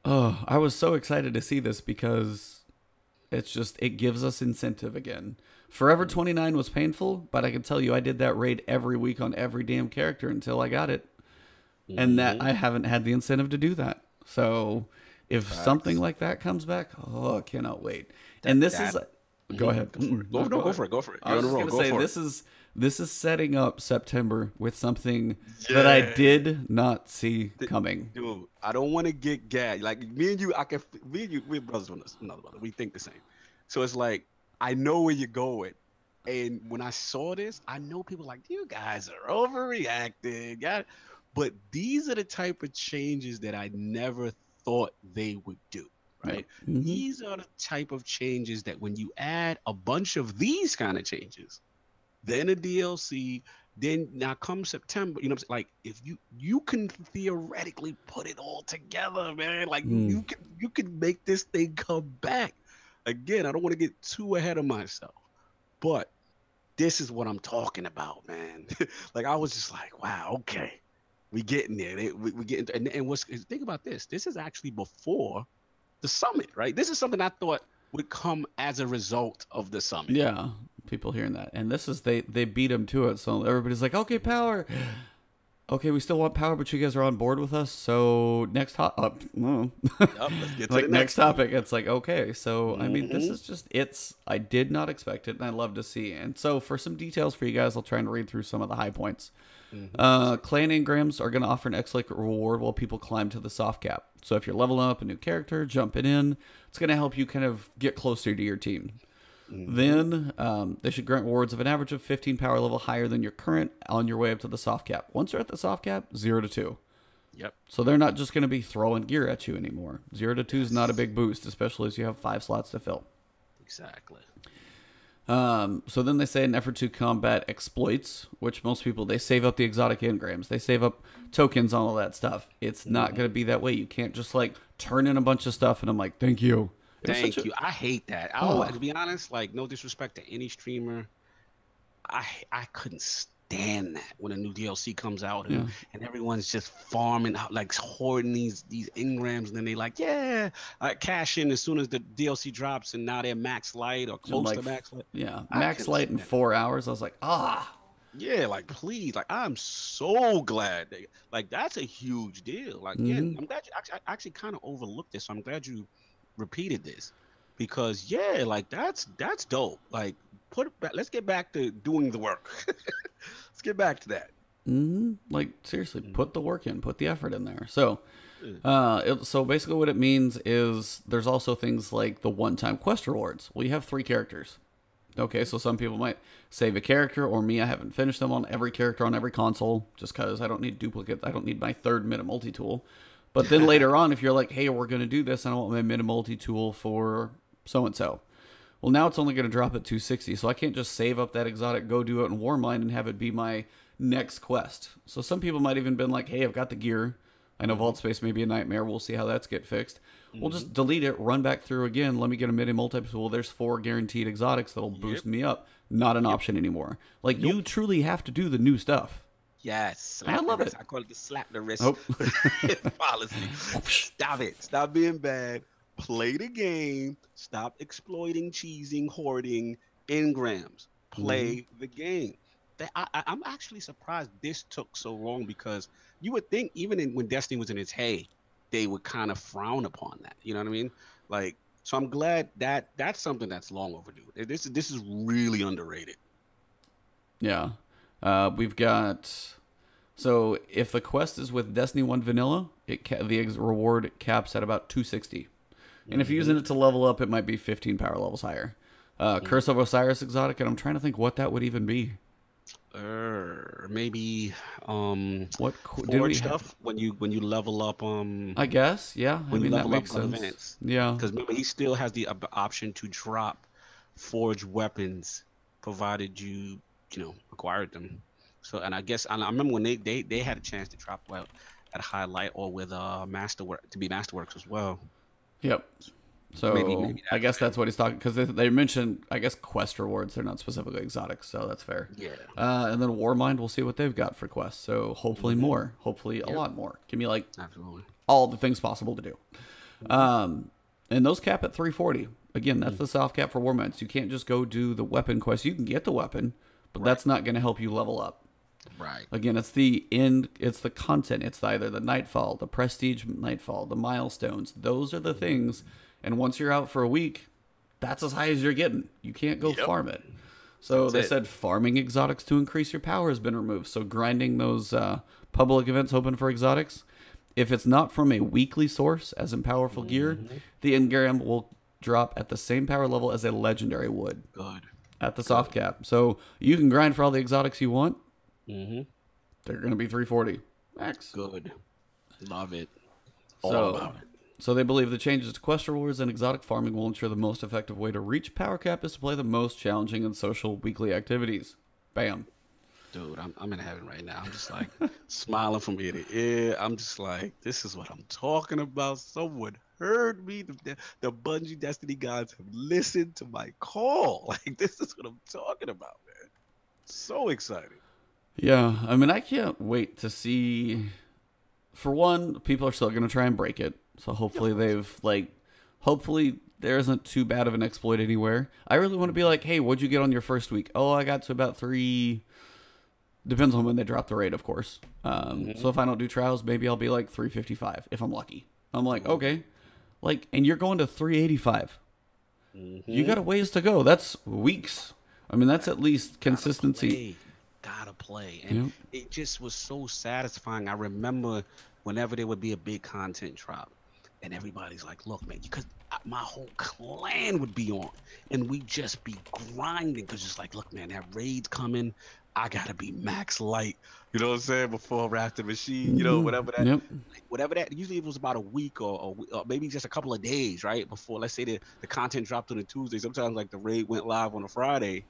Speaker 2: I was so excited to see this because it gives us incentive again. Forever 29 was painful, but I can tell you I did that raid every week on every damn character until I got it. And that I haven't had the incentive to do that. So if something like that comes back, I cannot wait. And this is... Go ahead.
Speaker 1: Go for it.
Speaker 2: I was just going to say, this is setting up September with something that I did not see coming.
Speaker 1: Dude, I don't want to get gagged. Me and you, we're brothers on this. Another brother. We think the same. So it's I know where you're going. And when I saw this, I know people like, you guys are overreacting. Yeah. But these are the type of changes that I never thought they would do,
Speaker 2: Yep.
Speaker 1: right? These are the type of changes that when you add a bunch of these kind of changes, then a DLC, then now come September, you know, like if you can theoretically put it all together, man. Like you can make this thing come back. Again, I don't want to get too ahead of myself, but this is what I'm talking about, man. Like I was just like, wow, okay, we getting there. We getting, and what's think about this? This is actually before the summit, right? This is something I thought would come as a result of the summit.
Speaker 2: Yeah, people hearing that, and this is they beat him to it, so everybody's like, okay, power. Okay, we still want power, but you guys are on board with us. So next
Speaker 1: Let's get to
Speaker 2: like
Speaker 1: the
Speaker 2: next topic. It's like, okay, so I mean, this
Speaker 1: Mhm.
Speaker 2: is just I did not expect it, and I love to see. And so for some details for you guys, I'll try and read through some of the high points. Clan engrams are going to offer an excellent reward while people climb to the soft cap. So if you're leveling up a new character, jumping in, it's going to help you kind of get closer to your team. Then they should grant rewards of an average of 15 power level higher than your current on your way up to the soft cap. Once you're at the soft cap, 0 to 2.
Speaker 1: Yep.
Speaker 2: So they're not just going to be throwing gear at you anymore. 0 to 2 is not a big boost, especially as you have 5 slots to fill.
Speaker 1: Exactly.
Speaker 2: So then they say an effort to combat exploits, which most people, they save up the exotic engrams. They save up tokens on all that stuff. It's not going to be that way. You can't just like turn in a bunch of stuff and I'm like, thank you.
Speaker 1: Thank you. I hate that. To be honest, like no disrespect to any streamer, I couldn't stand that when a new DLC comes out and everyone's just farming, like hoarding these engrams, and then they like, cash in as soon as the DLC drops, and now they're max light or close to max light.
Speaker 2: Yeah, max light in 4 hours. I was like,
Speaker 1: Yeah, like please, like I'm so glad that, like that's a huge deal. Like again, I'm glad I actually kind of overlooked this. So I'm glad you repeated this because like that's dope. Like put it back, let's get back to doing the work. Let's get back to that.
Speaker 2: Like seriously, put the work in, put the effort in there. So so basically what it means is there's also things like the one-time quest rewards. Well, you have 3 characters. Okay, so some people might save a character, or me, I haven't finished them on every character on every console just because I don't need duplicate. I don't need my 3rd meta multi-tool. But then later on, if you're like, hey, we're going to do this, and I want my meta multi-tool for so-and-so. Well, now it's only going to drop at 260, so I can't just save up that exotic, go do it in Warmind, and have it be my next quest. So some people might even been like, hey, I've got the gear. I know Vault Space may be a nightmare. We'll see how that's get fixed. We'll just delete it, run back through again. Let me get a meta multi-tool. There's 4 guaranteed exotics that'll boost me up. Not an option anymore. Like, you truly have to do the new stuff.
Speaker 1: Yes,
Speaker 2: I love it.
Speaker 1: I call it the slap the wrist policy. Stop it. Stop being bad. Play the game. Stop exploiting, cheesing, hoarding engrams. Play the game. I'm actually surprised this took so long because you would think even when Destiny was in its heyday, they would kind of frown upon that. You know what I mean? Like, so I'm glad that that's something that's long overdue. This is really underrated.
Speaker 2: Yeah. We've got, so if the quest is with Destiny 1 Vanilla, the reward caps at about 260. And if you're using it to level up, it might be 15 power levels higher. Curse of Osiris exotic, and I'm trying to think what that would even be.
Speaker 1: Maybe
Speaker 2: what
Speaker 1: forge stuff when you level up
Speaker 2: I guess, yeah. I mean, that makes sense.
Speaker 1: Events.
Speaker 2: Yeah.
Speaker 1: Because remember, he still has the option to drop forged weapons provided you acquired them. So, and I guess I remember when they had a chance to drop at Highlight or with Masterworks as well.
Speaker 2: Yep. So maybe I guess that's what he's talking, because they mentioned, I guess, quest rewards. They're not specifically exotic, so that's fair.
Speaker 1: Yeah.
Speaker 2: And then Warmind, we'll see what they've got for quests. So hopefully more. Hopefully a lot more. Give me like all the things possible to do. And those cap at 340. Again, that's the soft cap for Warmind. So you can't just go do the weapon quest. You can get the weapon, but that's not going to help you level up.
Speaker 1: Right.
Speaker 2: Again, it's the content. It's either the Nightfall, the Prestige Nightfall, the milestones. Those are the things. And once you're out for a week, that's as high as you're getting. You can't go farm it. So they said farming exotics to increase your power has been removed. So grinding those public events open for exotics, if it's not from a weekly source, as in powerful gear, the engram will drop at the same power level as a legendary would
Speaker 1: Good.
Speaker 2: at the soft cap. So you can grind for all the exotics you want.
Speaker 1: Mm-hmm.
Speaker 2: They're going to be 340 max.
Speaker 1: Good. Love it.
Speaker 2: So,
Speaker 1: All about it.
Speaker 2: so they believe the changes to quest rewards and exotic farming will ensure the most effective way to reach power cap is to play the most challenging and social weekly activities. Bam.
Speaker 1: Dude, I'm in heaven right now. I'm just like smiling from ear to ear. I'm just like, this is what I'm talking about. Someone heard me. The Bungie Destiny gods have listened to my call. Like, this is what I'm talking about, man. So excited.
Speaker 2: Yeah, I mean, I can't wait to see. For one, people are still going to try and break it. So hopefully hopefully there isn't too bad of an exploit anywhere. I really want to be like, hey, what'd you get on your first week? Oh, I got to about 3. Depends on when they drop the rate, of course. So if I don't do trials, maybe I'll be like 355 if I'm lucky. I'm like, okay. Like, and you're going to 385. You got a ways to go. That's weeks. I mean, that's at least consistency.
Speaker 1: Gotta play. And it just was so satisfying. I remember whenever there would be a big content drop and everybody's like, look, man, because my whole clan would be on and we just be grinding because just like, look, man, that raid's coming. I gotta be max light, you know what I'm saying, before Raptor Machine, you know, whatever that, usually it was about a week or maybe just a couple of days, right, before, let's say the content dropped on a Tuesday. Sometimes like the raid went live on a Friday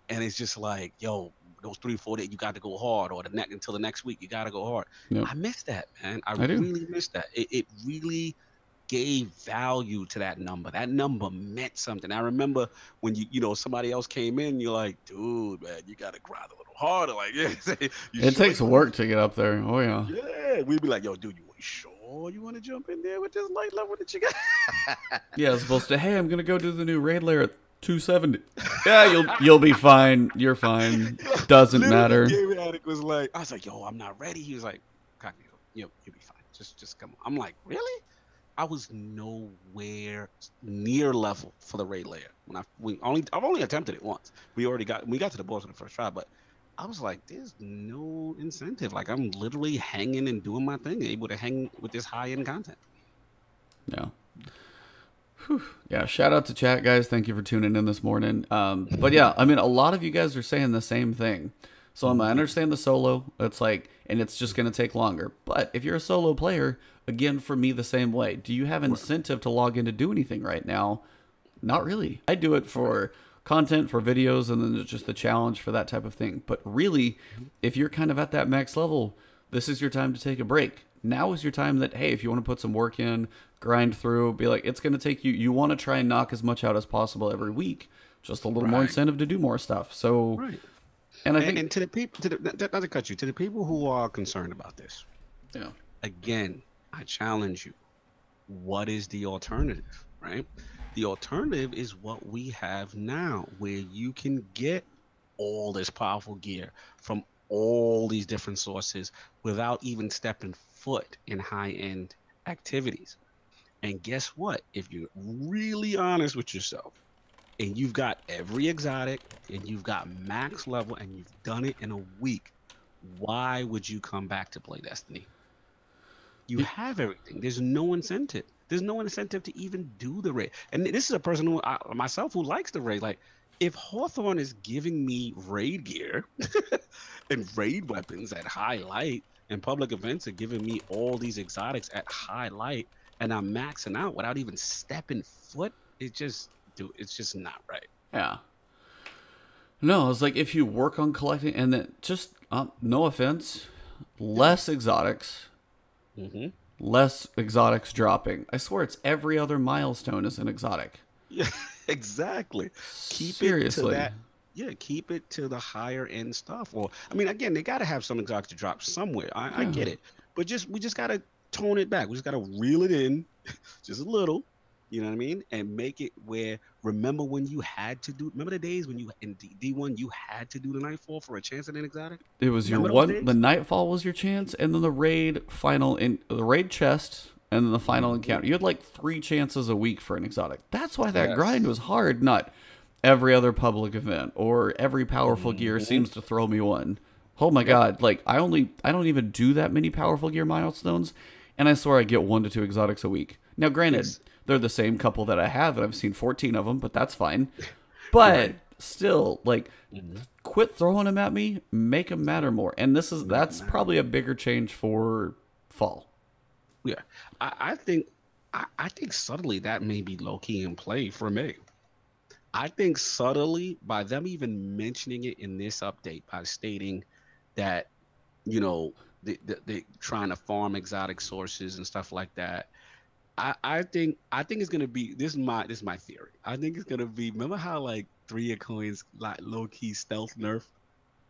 Speaker 1: and it's just like, yo, those 3-4 days you got to go hard, or until the next week you got to go hard. I miss that, man. I really miss that. It really gave value to that number. That number meant something. I remember when you know somebody else came in, you're like, dude, man, you got to grind a little harder. Like,
Speaker 2: it takes work to get up there. Oh yeah.
Speaker 1: Yeah, we'd be like, yo, dude, you sure you want to jump in there with this light level that you got?
Speaker 2: Yeah, as opposed to, hey, I'm gonna go do the new raid layer at 270. Yeah, you'll be fine. You're fine. Doesn't matter.
Speaker 1: Game Addict was like, I was like, yo, I'm not ready. He was like, Cognito, you'll be fine. Just come on. I'm like, really? I was nowhere near level for the raid layer. I've only attempted it once. We got to the boss on the first try, but I was like, there's no incentive. Like, I'm literally hanging and doing my thing, able to hang with this high end content.
Speaker 2: Yeah. Whew. Yeah, shout out to chat, guys. Thank you for tuning in this morning. But yeah, I mean, a lot of you guys are saying the same thing. So I understand the solo. It's like, and it's just going to take longer. But if you're a solo player, again, for me, the same way. Do you have incentive to log in to do anything right now? Not really. I do it for content, for videos, and then just the challenge for that type of thing. But really, if you're kind of at that max level, this is your time to take a break. Now is your time that, hey, if you want to put some work in, grind through, be like, it's going to take you, you want to try and knock as much out as possible every week. Just a little more incentive to do more stuff. So, and I think,
Speaker 1: and to the people, not to cut you, to the people who are concerned about this, again, I challenge you. What is the alternative, right? The alternative is what we have now, where you can get all this powerful gear from all these different sources without even stepping foot in high-end activities. And guess what? If you're really honest with yourself and you've got every exotic and you've got max level and you've done it in a week, why would you come back to play Destiny? You have everything. There's no incentive. There's no incentive to even do the raid. And this is a person who, myself, who likes the raid. Like, if Hawthorne is giving me raid gear and raid weapons at high light, and public events are giving me all these exotics at high light, and I'm maxing out without even stepping foot, it's just not right.
Speaker 2: Yeah. No, it's like if you work on collecting, and then just, no offense, less exotics, less exotics dropping. I swear it's every other milestone is an exotic.
Speaker 1: Yeah, exactly.
Speaker 2: Seriously.
Speaker 1: Keep it to the higher end stuff. Or, I mean, again, they got to have some exotics to drop somewhere. I get it. But we just got to tone it back. We just got to reel it in just a little, you know what I mean? And make it where, remember the days when you, in D1, you had to do the Nightfall for a chance at an exotic?
Speaker 2: It was the Nightfall was your chance, and then the raid chest, and then the final encounter. You had like 3 chances a week for an exotic. That's why that grind was hard, not every other public event or every powerful gear seems to throw me one. Oh my God. Like I don't even do that many powerful gear milestones. and I swear I get 1 to 2 exotics a week. Now, granted, they're the same couple that I have, and I've seen 14 of them, but that's fine. But
Speaker 1: Right.
Speaker 2: still, like, quit throwing them at me, make them matter more. And that's probably a bigger change for fall.
Speaker 1: Yeah, I think I think subtly that may be low key in play for me. I think subtly by them even mentioning it in this update by stating that you know they trying to farm exotic sources and stuff like that. I think it's gonna be this is my theory. I think it's gonna be, remember how like 3 of coins like low key stealth nerf.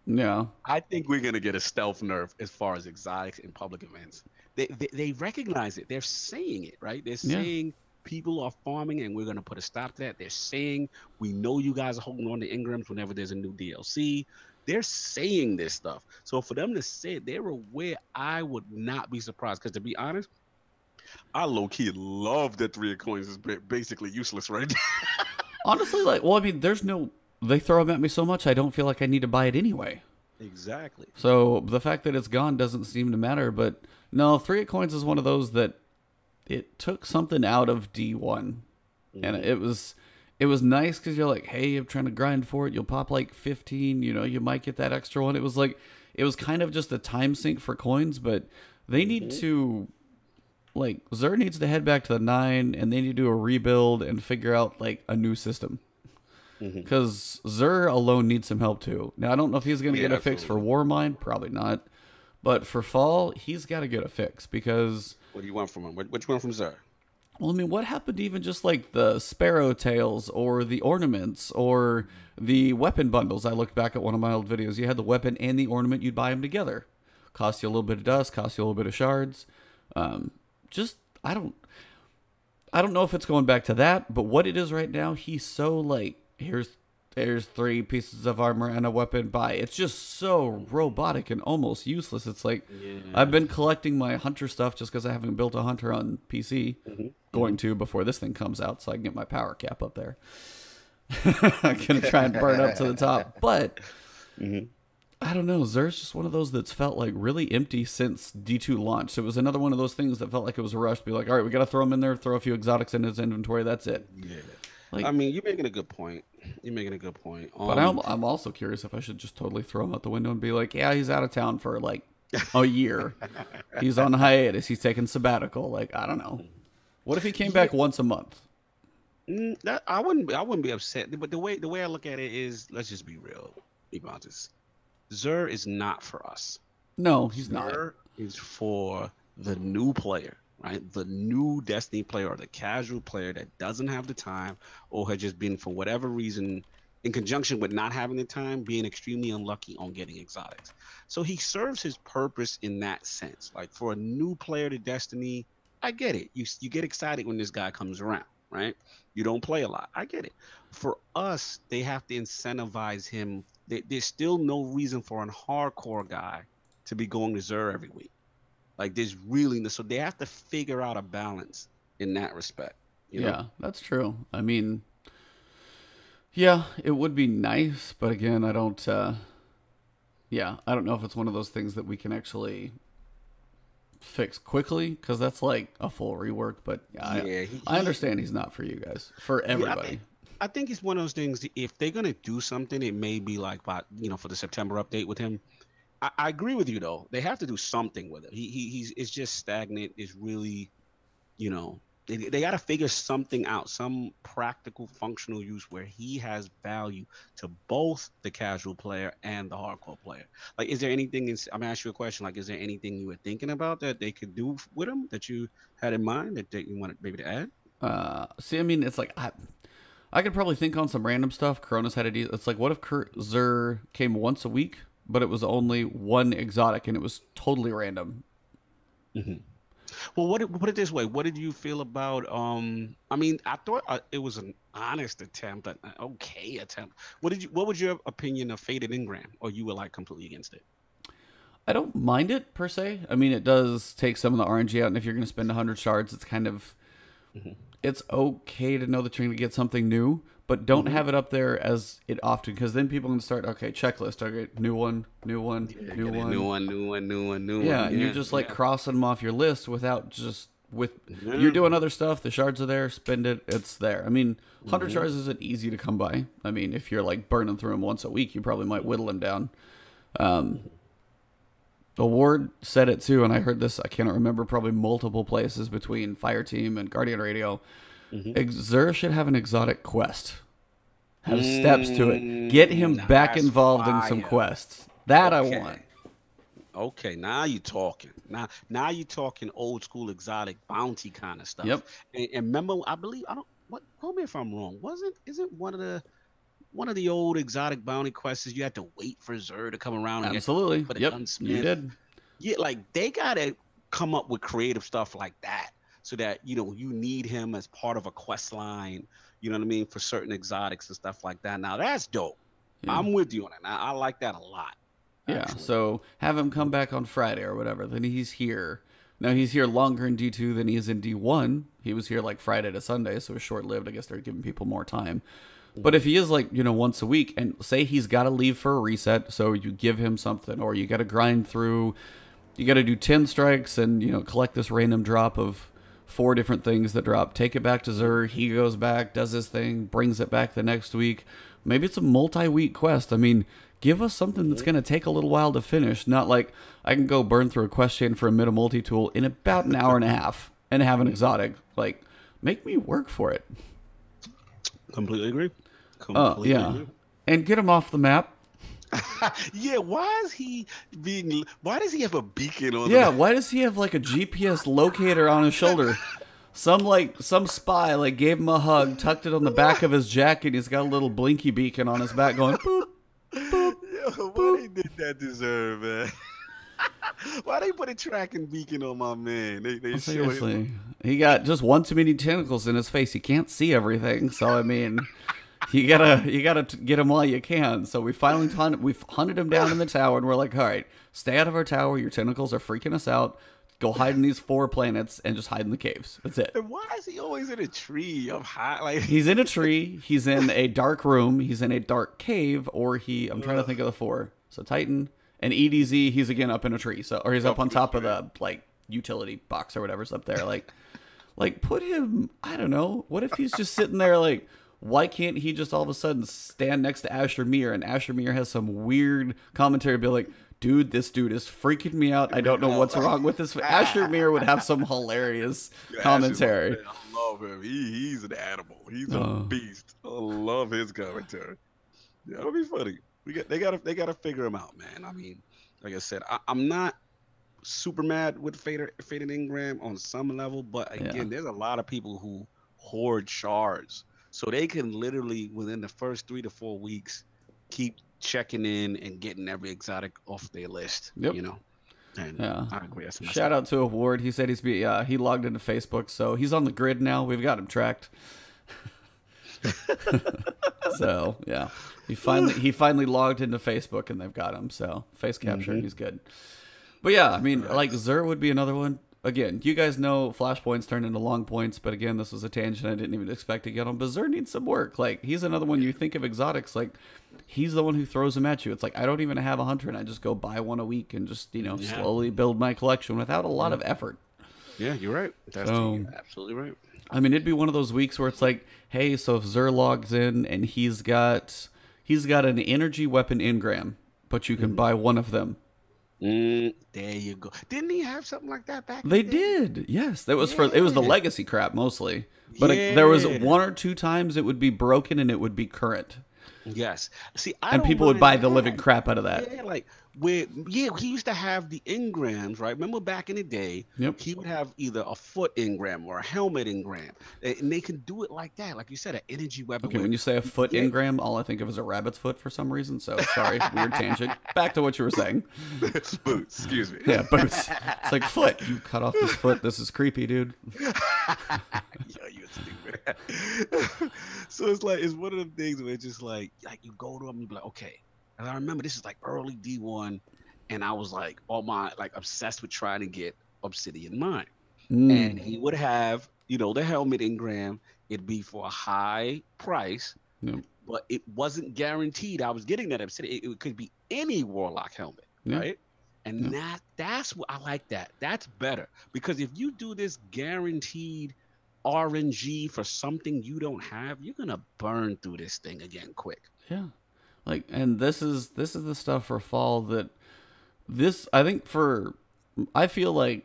Speaker 2: Yeah.
Speaker 1: I think we're gonna get a stealth nerf as far as exotics in public events. They recognize it. They're saying it, right? They're
Speaker 2: Yeah.
Speaker 1: saying people are farming and we're gonna put a stop to that. They're saying we know you guys are holding on to Ingrams whenever there's a new DLC. They're saying this stuff. So for them to say it, they're aware. I would not be surprised because to be honest, I low key love that 3 of coins is basically useless right now.
Speaker 2: Honestly, like, well, I mean, they throw them at me so much, I don't feel like I need to buy it anyway.
Speaker 1: Exactly.
Speaker 2: So the fact that it's gone doesn't seem to matter. But no, 3 of coins is one of those that it took something out of D1, and it was nice because you're like, hey, I'm trying to grind for it. You'll pop like 15. You might get that extra one. It was kind of just a time sink for coins, but they need to. Like, Xur needs to head back to the 9, and they need to do a rebuild and figure out, like, a new system. Because Xur alone needs some help, too. Now, I don't know if he's going to get a fix for Warmind. Probably not. But for Fall, he's got to get a fix, because...
Speaker 1: What do you want from him? What you want from Xur?
Speaker 2: Well, I mean, what happened to even just, like, the sparrow tails, or the ornaments, or the weapon bundles? I looked back at one of my old videos. You had the weapon and the ornament, you'd buy them together. Cost you a little bit of dust, cost you a little bit of shards. I don't know if it's going back to that, but what it is right now, he's so like, here's 3 pieces of armor and a weapon, buy. It's just so robotic and almost useless. It's like, I've been collecting my hunter stuff just because I haven't built a hunter on PC. Going to before this thing comes out so I can get my power cap up there. I'm going to try and burn up to the top. But I don't know. Xur's just one of those that's felt like really empty since D2 launched. It was another one of those things that felt like it was a rush to be like, all right, we got to throw him in there, throw a few exotics in his inventory. That's it.
Speaker 1: Yeah.
Speaker 2: Like,
Speaker 1: I mean, you're making a good point.
Speaker 2: But I'm also curious if I should just totally throw him out the window and be like, yeah, he's out of town for like a year. He's on hiatus. He's taking sabbatical. Like, I don't know. What if he came back once a month?
Speaker 1: I wouldn't be upset. But the way I look at it is, let's just be real, Ebontis. Xur is not for us.
Speaker 2: No, he's not.
Speaker 1: Xur is for the new player, right? The new Destiny player or the casual player that doesn't have the time or has just been, for whatever reason, in conjunction with not having the time, being extremely unlucky on getting exotics. So he serves his purpose in that sense. Like, for a new player to Destiny, I get it. You get excited when this guy comes around, right? You don't play a lot. I get it. For us, they have to incentivize him. There's still no reason for a hardcore guy to be going to Xur every week. Like, there's really so they have to figure out a balance in that respect. You know?
Speaker 2: Yeah, that's true. I mean, yeah, it would be nice, but again, I don't know if it's one of those things that we can actually fix quickly, because that's like a full rework. But I understand he's not for you guys, for everybody.
Speaker 1: I think it's one of those things. If they're gonna do something, it may be like, for the September update with him. I agree with you though. They have to do something with it. He's it's just stagnant. It's really, they got to figure something out, some practical, functional use where he has value to both the casual player and the hardcore player. Like, is there anything? I'm gonna ask you a question. Like, is there anything you were thinking about that they could do with him that you had in mind that you wanted maybe to add?
Speaker 2: See, I mean, it's like I could probably think on some random stuff. Corona's had it's like, what if Xur came once a week, but it was only one exotic and it was totally random?
Speaker 1: Well, put it this way. What did you feel about? I mean, I thought it was an honest attempt, an okay attempt. What was your opinion of Faded Ingram, or you were like completely against it?
Speaker 2: I don't mind it per se. I mean, it does take some of the RNG out, and if you're going to spend 100 shards, it's kind of it's okay to know that you're going to get something new. but don't have it up there as it often, because then people can start, okay, checklist, okay, new one, new one,
Speaker 1: Yeah,
Speaker 2: new
Speaker 1: get a
Speaker 2: one.
Speaker 1: new one, new one, new one, new
Speaker 2: Yeah,
Speaker 1: one.
Speaker 2: and you're
Speaker 1: Yeah,
Speaker 2: just like
Speaker 1: yeah,
Speaker 2: crossing them off your list without just with you're
Speaker 1: yeah.
Speaker 2: doing other stuff. The shards are there, spend it, it's there. I mean, 100
Speaker 1: Hmm.
Speaker 2: shards isn't easy to come by. I mean, if you're like burning through them once a week, you probably might whittle them down. Um, the Ward said it too, and I heard this. I cannot remember, probably multiple places between Fireteam and Guardian Radio.
Speaker 1: Hmm.
Speaker 2: Xur should have an exotic quest. Have steps to it. Get him
Speaker 1: Now
Speaker 2: back
Speaker 1: that's
Speaker 2: involved in some
Speaker 1: fire.
Speaker 2: quests. That I want.
Speaker 1: Okay. Okay, now you talking. Now you talking old school exotic bounty kind of stuff.
Speaker 2: Yep.
Speaker 1: And remember, I believe I don't what quote me if I'm wrong. Isn't one of the old exotic bounty quests is you had to wait for Zer to come around and you had to wait
Speaker 2: Absolutely.
Speaker 1: for the
Speaker 2: Yep. You
Speaker 1: gunsmith.
Speaker 2: did.
Speaker 1: Yeah, like they gotta come up with creative stuff like that so that you need him as part of a quest line. You know what I mean for certain exotics and stuff like that. Now that's dope.
Speaker 2: Yeah.
Speaker 1: I'm with you on that. I like that a lot.
Speaker 2: Yeah,
Speaker 1: Actually.
Speaker 2: so have him come back on Friday or whatever. Then he's here. Now he's here longer in D2 than he is in D1. He was here like Friday to Sunday, so it's short lived. I guess they're giving people more time. But if he is like, once a week, and say he's got to leave for a reset, so you give him something, or you got to grind through, you got to do 10 strikes and, collect this random drop of 4 different things that drop. Take it back to Zur. He goes back, does his thing, brings it back the next week. Maybe it's a multi-week quest. I mean, give us something that's going to take a little while to finish. Not like I can go burn through a quest chain for a meta multi-tool in about an hour and a half and have an exotic. Like, make me work for it.
Speaker 1: Completely agree.
Speaker 2: Oh, yeah.
Speaker 1: Agree.
Speaker 2: And get him off the map.
Speaker 1: Yeah, why does he have a beacon on
Speaker 2: Yeah,
Speaker 1: the
Speaker 2: why does he have like a GPS locator on his shoulder? Some spy like gave him a hug, tucked it on the back of his jacket. He's got a little blinky beacon on his back going boop, boop.
Speaker 1: Yo, what they did that deserve, man? Why they put a tracking beacon on my man? They show
Speaker 2: Seriously,
Speaker 1: him.
Speaker 2: he got just one too many tentacles in his face. He can't see everything. So I mean, you gotta get him while you can. So we've hunted him down in the tower, and we're like, all right, stay out of our tower. Your tentacles are freaking us out. Go hide in these 4 planets and just hide in the caves. That's it.
Speaker 1: And why is he always in a tree up high? Like
Speaker 2: He's in a tree. He's in a dark room. He's in a dark cave. Or I'm trying to think of the 4. So Titan and EDZ. He's again up in a tree. Or he's up on top of the like utility box or whatever's up there. Like put him. I don't know. What if he's just sitting there like? Why can't he just all of a sudden stand next to Asher Mir and Asher Mir has some weird commentary, be like, dude, this dude is freaking me out. I don't know what's wrong with this. Asher Mir would have some hilarious commentary.
Speaker 1: I love him. He's an animal. He's a beast. I love his commentary. Yeah, it'll be funny. They gotta figure him out, man. I mean, like I said, I'm not super mad with Faded Ingram on some level, but again, there's a lot of people who hoard shards. So they can literally, within the first 3 to 4 weeks, keep checking in and getting every exotic off their list.
Speaker 2: Yep.
Speaker 1: And
Speaker 2: Yeah.
Speaker 1: I agree.
Speaker 2: Shout out to Award. He said he logged into Facebook, so he's on the grid now. We've got him tracked. So yeah, he finally logged into Facebook and they've got him. So face capture, he's good. But yeah, I mean, like Zur would be another one. Again, you guys know flashpoints turn into long points, but again, this was a tangent I didn't even expect to get on. But Zur needs some work. Like, he's another one you think of exotics, like, he's the one who throws them at you. It's like, I don't even have a hunter, and I just go buy one a week and just, slowly build my collection without a lot of effort.
Speaker 1: Yeah, you're right. That's absolutely right.
Speaker 2: I mean, it'd be one of those weeks where it's like, hey, so if Zur logs in and he's got an energy weapon engram, but you can buy one of them.
Speaker 1: There you go. Didn't he have something like that back?
Speaker 2: They did. Yes, that was it was the legacy crap mostly. But there was 1 or 2 times it would be broken and it would be current.
Speaker 1: Yes. See,
Speaker 2: and people would buy the living crap out of that.
Speaker 1: Yeah, like he used to have the engrams, right? Remember back in the day, he would have either a foot engram or a helmet engram, and they can do it like that, like you said, an energy weapon.
Speaker 2: Okay, when you say a foot engram, all I think of is a rabbit's foot for some reason. So sorry, weird tangent. Back to what you were saying.
Speaker 1: Boots, excuse me.
Speaker 2: Yeah, boots. It's like foot. You cut off this foot. This is creepy, dude.
Speaker 1: Yo, you're stupid. So it's one of the things where it's just like you go to him and you be like, okay. And I remember this is like early D1, and I was like obsessed with trying to get Obsidian Mine. And he would have, the helmet engram. It'd be for a high price,
Speaker 2: Yep.
Speaker 1: but it wasn't guaranteed I was getting that upset. It could be any Warlock helmet, right? And that's what I like. That's better, because if you do this guaranteed RNG for something you don't have, you're gonna burn through this thing again quick.
Speaker 2: Yeah. Like, and this is the stuff for fall that I feel like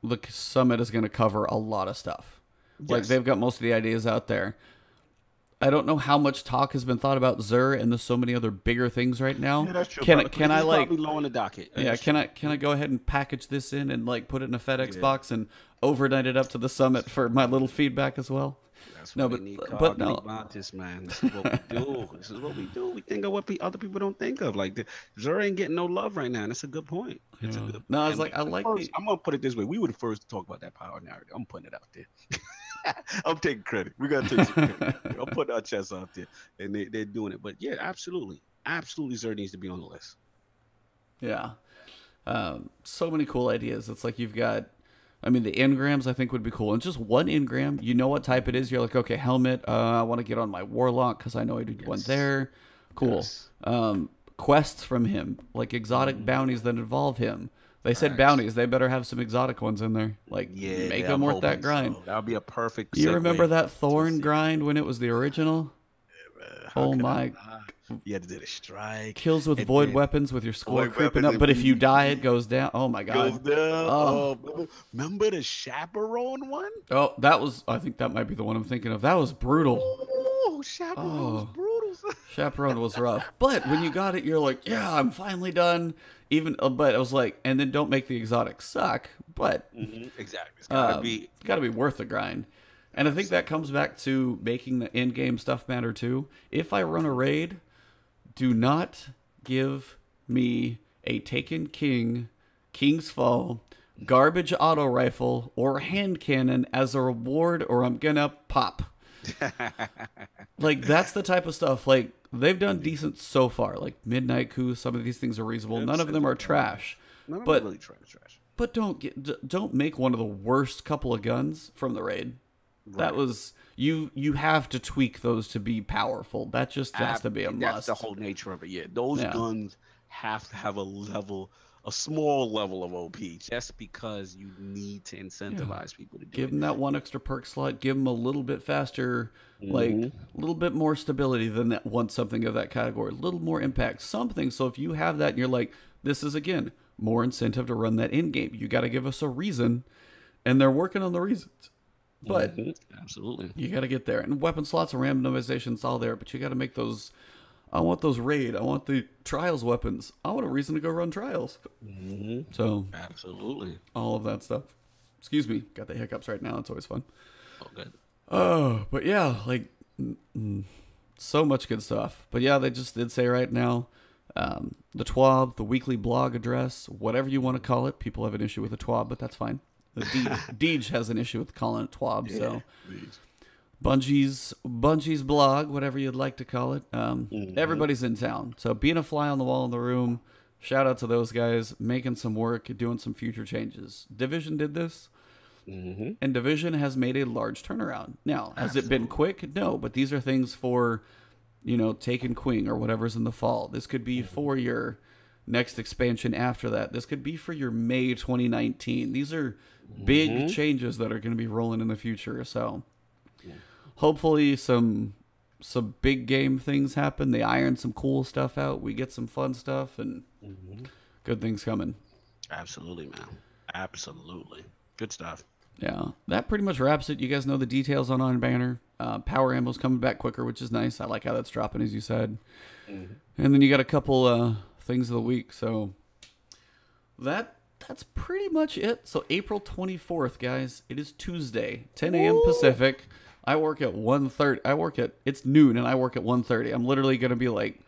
Speaker 2: the summit is going to cover a lot of stuff. Yes. Like, they've got most of the ideas out there. I don't know how much talk has been thought about Xur and there's so many other bigger things right now.
Speaker 1: Yeah, that's true.
Speaker 2: Can I like
Speaker 1: low on the docket?
Speaker 2: Yeah, can I go ahead and package this in and like put it in a FedEx box and overnight it up to the summit for my little feedback as well?
Speaker 1: That's what we need. But no, Ebontis, man. This is what we do. This is what we do. We think of what other people don't think of. Like, Xur ain't getting no love right now, and that's a good point. It's a good
Speaker 2: no, I was like, I'm
Speaker 1: gonna put it this way: we were the first to talk about that power narrative. I'm putting it out there. I'm taking credit. We gotta take some credit. I'm putting our chests out there, and they're doing it. But yeah, absolutely, Xur needs to be on the list.
Speaker 2: Yeah, so many cool ideas. It's like you've got. I mean, the engrams I think would be cool. And just one engram, you know what type it is. You're like, okay, helmet. I want to get on my warlock because I know I did one there. Cool. Yes. Quests from him, like exotic bounties that involve him. They said bounties. They better have some exotic ones in there. Like, make them worth that grind.
Speaker 1: So. That would be a perfect.
Speaker 2: You remember that Thorn grind when it was the original? Oh my!
Speaker 1: You had to do the strike.
Speaker 2: Kills with void weapons with your score creeping up, but if you die, it goes down. Oh my god!
Speaker 1: Goes down. Oh, remember the chaperone one?
Speaker 2: Oh, that was. I think that might be the one I'm thinking of. That was brutal.
Speaker 1: Oh, chaperone was brutal.
Speaker 2: Chaperone was rough, but when you got it, you're like, yeah, I'm finally done. Even, but I was like, and then don't make the exotics suck. But
Speaker 1: exactly, it's gotta
Speaker 2: be worth the grind. And I think that comes back to making the in-game stuff matter too. If I run a raid, do not give me a Taken King, King's Fall, garbage auto rifle, or hand cannon as a reward, or I'm gonna pop. Like, that's the type of stuff. Like, they've done decent so far. Like Midnight Coup, some of these things are reasonable. None of them are trash.
Speaker 1: None of them are really trash.
Speaker 2: But don't make one of the worst couple of guns from the raid. Right. That was you have to tweak those to be powerful. That just has to be a must.
Speaker 1: That's the whole nature of it. Yeah, those guns have to have a small level of OP, just because you need to incentivize people to do
Speaker 2: give them that one extra perk slot. Give them a little bit faster, like a little bit more stability than that one something of that category. A little more impact, something. So if you have that, and you're like, this is again more incentive to run that in game. You got to give us a reason, and they're working on the reasons. But
Speaker 1: absolutely,
Speaker 2: you got to get there. And weapon slots and randomization's all there, but you got to make those. I want those raid. I want the trials weapons. I want a reason to go run trials. So
Speaker 1: absolutely,
Speaker 2: all of that stuff. Excuse me, got the hiccups right now. It's always fun.
Speaker 1: Oh, good.
Speaker 2: Oh, but yeah, like so much good stuff. But yeah, they just did say right now, the TWAB, the weekly blog address, whatever you want to call it. People have an issue with the TWAB, but that's fine. The Deej has an issue with calling it TWAB, so Bungie's blog, whatever you'd like to call it. Everybody's in town, so being a fly on the wall in the room. Shout out to those guys making some work, doing some future changes. Division did this, and Division has made a large turnaround. Now, has it been quick? No, but these are things for, Taken Queen or whatever's in the fall. This could be for your next expansion after that. This could be for your May 2019. These are big changes that are going to be rolling in the future. So hopefully some big game things happen. They iron some cool stuff out. We get some fun stuff and good things coming.
Speaker 1: Absolutely, man. Absolutely. Good stuff.
Speaker 2: Yeah, that pretty much wraps it. You guys know the details on Iron Banner. Power Ammo's coming back quicker, which is nice. I like how that's dropping, as you said. And then you got a couple things of the week. So that's pretty much it. So April 24th, guys. It is Tuesday, 10 a.m. Pacific. I work at 1:30. It's noon, and I work at 1:30. I'm literally going to be like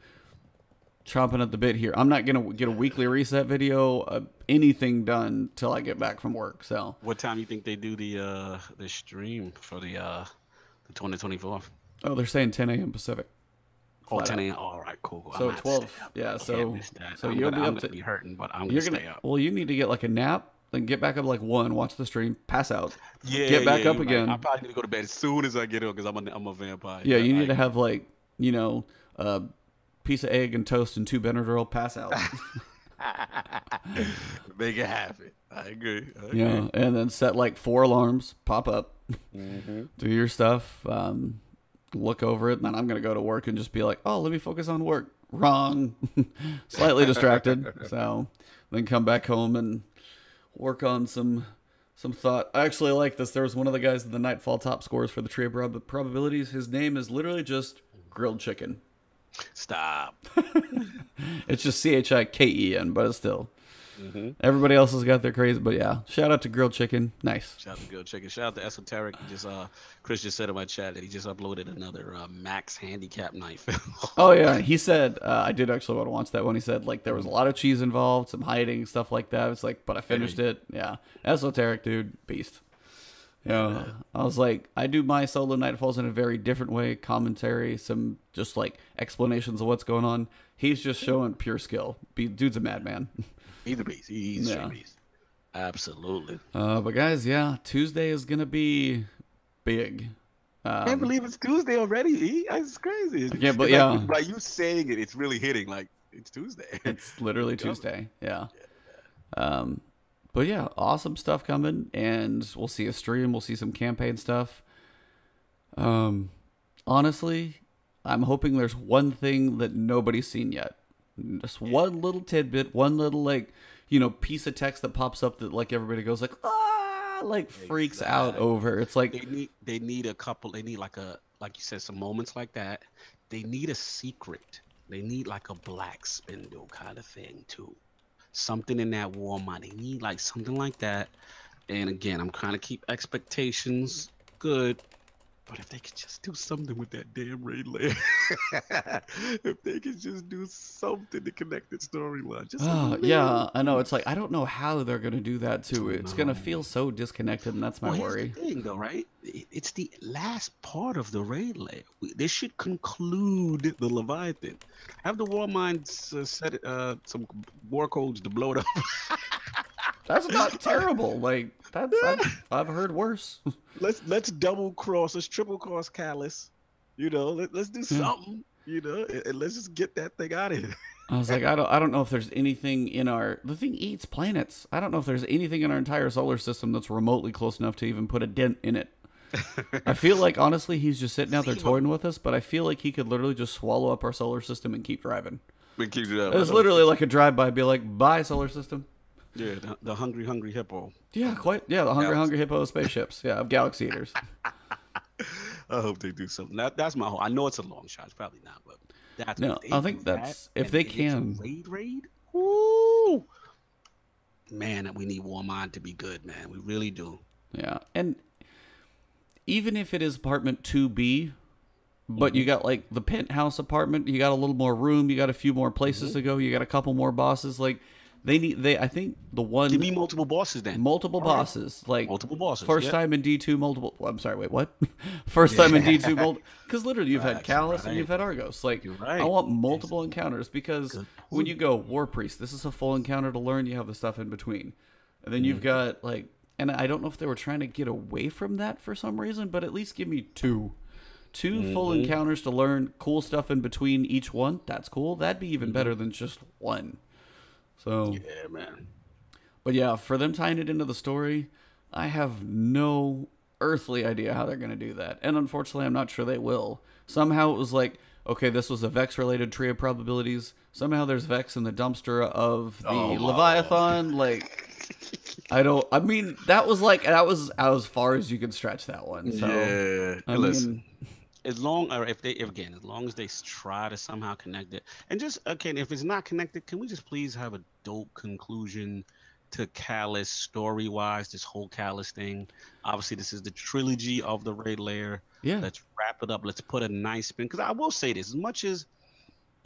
Speaker 2: chomping at the bit here. I'm not going to get a weekly reset video, anything done till I get back from work. So
Speaker 1: what time do you think they do the stream for the 2024?
Speaker 2: Oh, they're saying 10 a.m. Pacific.
Speaker 1: Oh, 10 a.m. All right, cool.
Speaker 2: So 12. Yeah, so you'll be up to
Speaker 1: be hurting, but I'm gonna stay up.
Speaker 2: Well, you need to get like a nap, then get back up like 1, watch the stream, pass out, get back up again.
Speaker 1: I'm probably gonna go to bed as soon as I get up because I'm a vampire.
Speaker 2: Yeah, you need to have like you know, a piece of egg and toast and 2 Benadryl, pass out.
Speaker 1: Make it happen. I agree.
Speaker 2: Yeah, and then set like 4 alarms, pop up, do your stuff, look over it, and then I'm gonna go to work and just be like, oh, let me focus on work. Wrong, slightly distracted. So then come back home and work on some thought. I actually like this. There was one of the guys in the Nightfall top scores for the tree of probabilities. His name is literally just grilled chicken.
Speaker 1: Stop.
Speaker 2: It's just CHIKEN, but it's still. Everybody else has got their crazy, but yeah. Shout out to grilled chicken. Nice.
Speaker 1: Shout out to grilled chicken. Shout out to Esoteric. He just Chris just said in my chat that he just uploaded another Max handicap knife.
Speaker 2: Oh yeah, he said I did actually want to watch that one. He said like there was a lot of cheese involved, some hiding, stuff like that. It's like, but I finished it. Yeah, Esoteric dude, beast. Yeah, I was like, I do my solo Nightfalls in a very different way. Commentary, some just like explanations of what's going on. He's just showing pure skill. Dude's a madman.
Speaker 1: He's a beast. He's a beast. Absolutely.
Speaker 2: But guys, yeah, Tuesday is gonna be big.
Speaker 1: I can't believe it's Tuesday already. It's crazy.
Speaker 2: Yeah, but
Speaker 1: by you saying it, it's really hitting. Like it's Tuesday.
Speaker 2: It's literally Tuesday. Yeah. But yeah, awesome stuff coming, and we'll see a stream. We'll see some campaign stuff. Honestly, I'm hoping there's one thing that nobody's seen yet. Just one little tidbit, one little like, piece of text that pops up that like everybody goes like, like freaks out over. It's like
Speaker 1: they need a couple. They need like you said, some moments like that. They need a secret. They need like a black spindle kind of thing too. Something in that war mind. They need like something like that. And again, I'm trying to keep expectations good. But if they could just do something with that damn raid layer, if they could just do something to connect the storyline,
Speaker 2: yeah, I know. It's like I don't know how they're gonna do that too. It's gonna feel so disconnected, and that's my worry.
Speaker 1: Here's the thing, though, right? It's the last part of the raid layer. This should conclude the Leviathan. Have the war minds set some war codes to blow it up.
Speaker 2: That's not terrible. Like I've heard worse.
Speaker 1: Let's double cross. Let's triple cross Callus. Let's do something. And let's just get that thing out of here.
Speaker 2: I was like, I don't know if there's anything in the thing eats planets. I don't know if there's anything in our entire solar system that's remotely close enough to even put a dent in it. I feel like honestly he's just sitting out there toying with us, but I feel like he could literally just swallow up our solar system and keep driving. It's literally like a drive-by, be like, bye solar system.
Speaker 1: Yeah, the hungry hippo.
Speaker 2: Yeah, quite. Yeah, the hungry hippo spaceships. Yeah, of Galaxy Eaters.
Speaker 1: I hope they do something. That's my whole. I know it's a long shot. It's probably not, but that's.
Speaker 2: No, I think that's if they can.
Speaker 1: Raid. Woo! Man, we need Warmind to be good, man. We really do.
Speaker 2: Yeah, and even if it is apartment 2B, but you got like the penthouse apartment, you got a little more room, you got a few more places to go, you got a couple more bosses, like. I think the one.
Speaker 1: Give me multiple bosses then.
Speaker 2: Multiple bosses. Like
Speaker 1: multiple bosses.
Speaker 2: First time in D2, multiple. I'm sorry, wait, what? First time in D2, multiple. Because literally you've had Callus and you've had Argos. Like, I want multiple encounters because when you go War Priest, this is a full encounter to learn. You have the stuff in between. And then you've got, like, and I don't know if they were trying to get away from that for some reason, but at least give me two. Two full encounters to learn cool stuff in between each one. That's cool. That'd be even better than just one. So
Speaker 1: yeah, man.
Speaker 2: But yeah, for them tying it into the story, I have no earthly idea how they're going to do that. And unfortunately, I'm not sure they will. Somehow it was like, okay, this was a Vex-related tree of probabilities. Somehow there's Vex in the dumpster of the Leviathan. Like, that was as far as you could stretch that one. So,
Speaker 1: yeah. Listen. As long as they try to somehow connect it, and just again, if it's not connected, can we just please have a dope conclusion to Callus story-wise? This whole Callus thing. Obviously, this is the trilogy of the raid layer.
Speaker 2: Yeah.
Speaker 1: Let's wrap it up. Let's put a nice spin. Because I will say this: as much as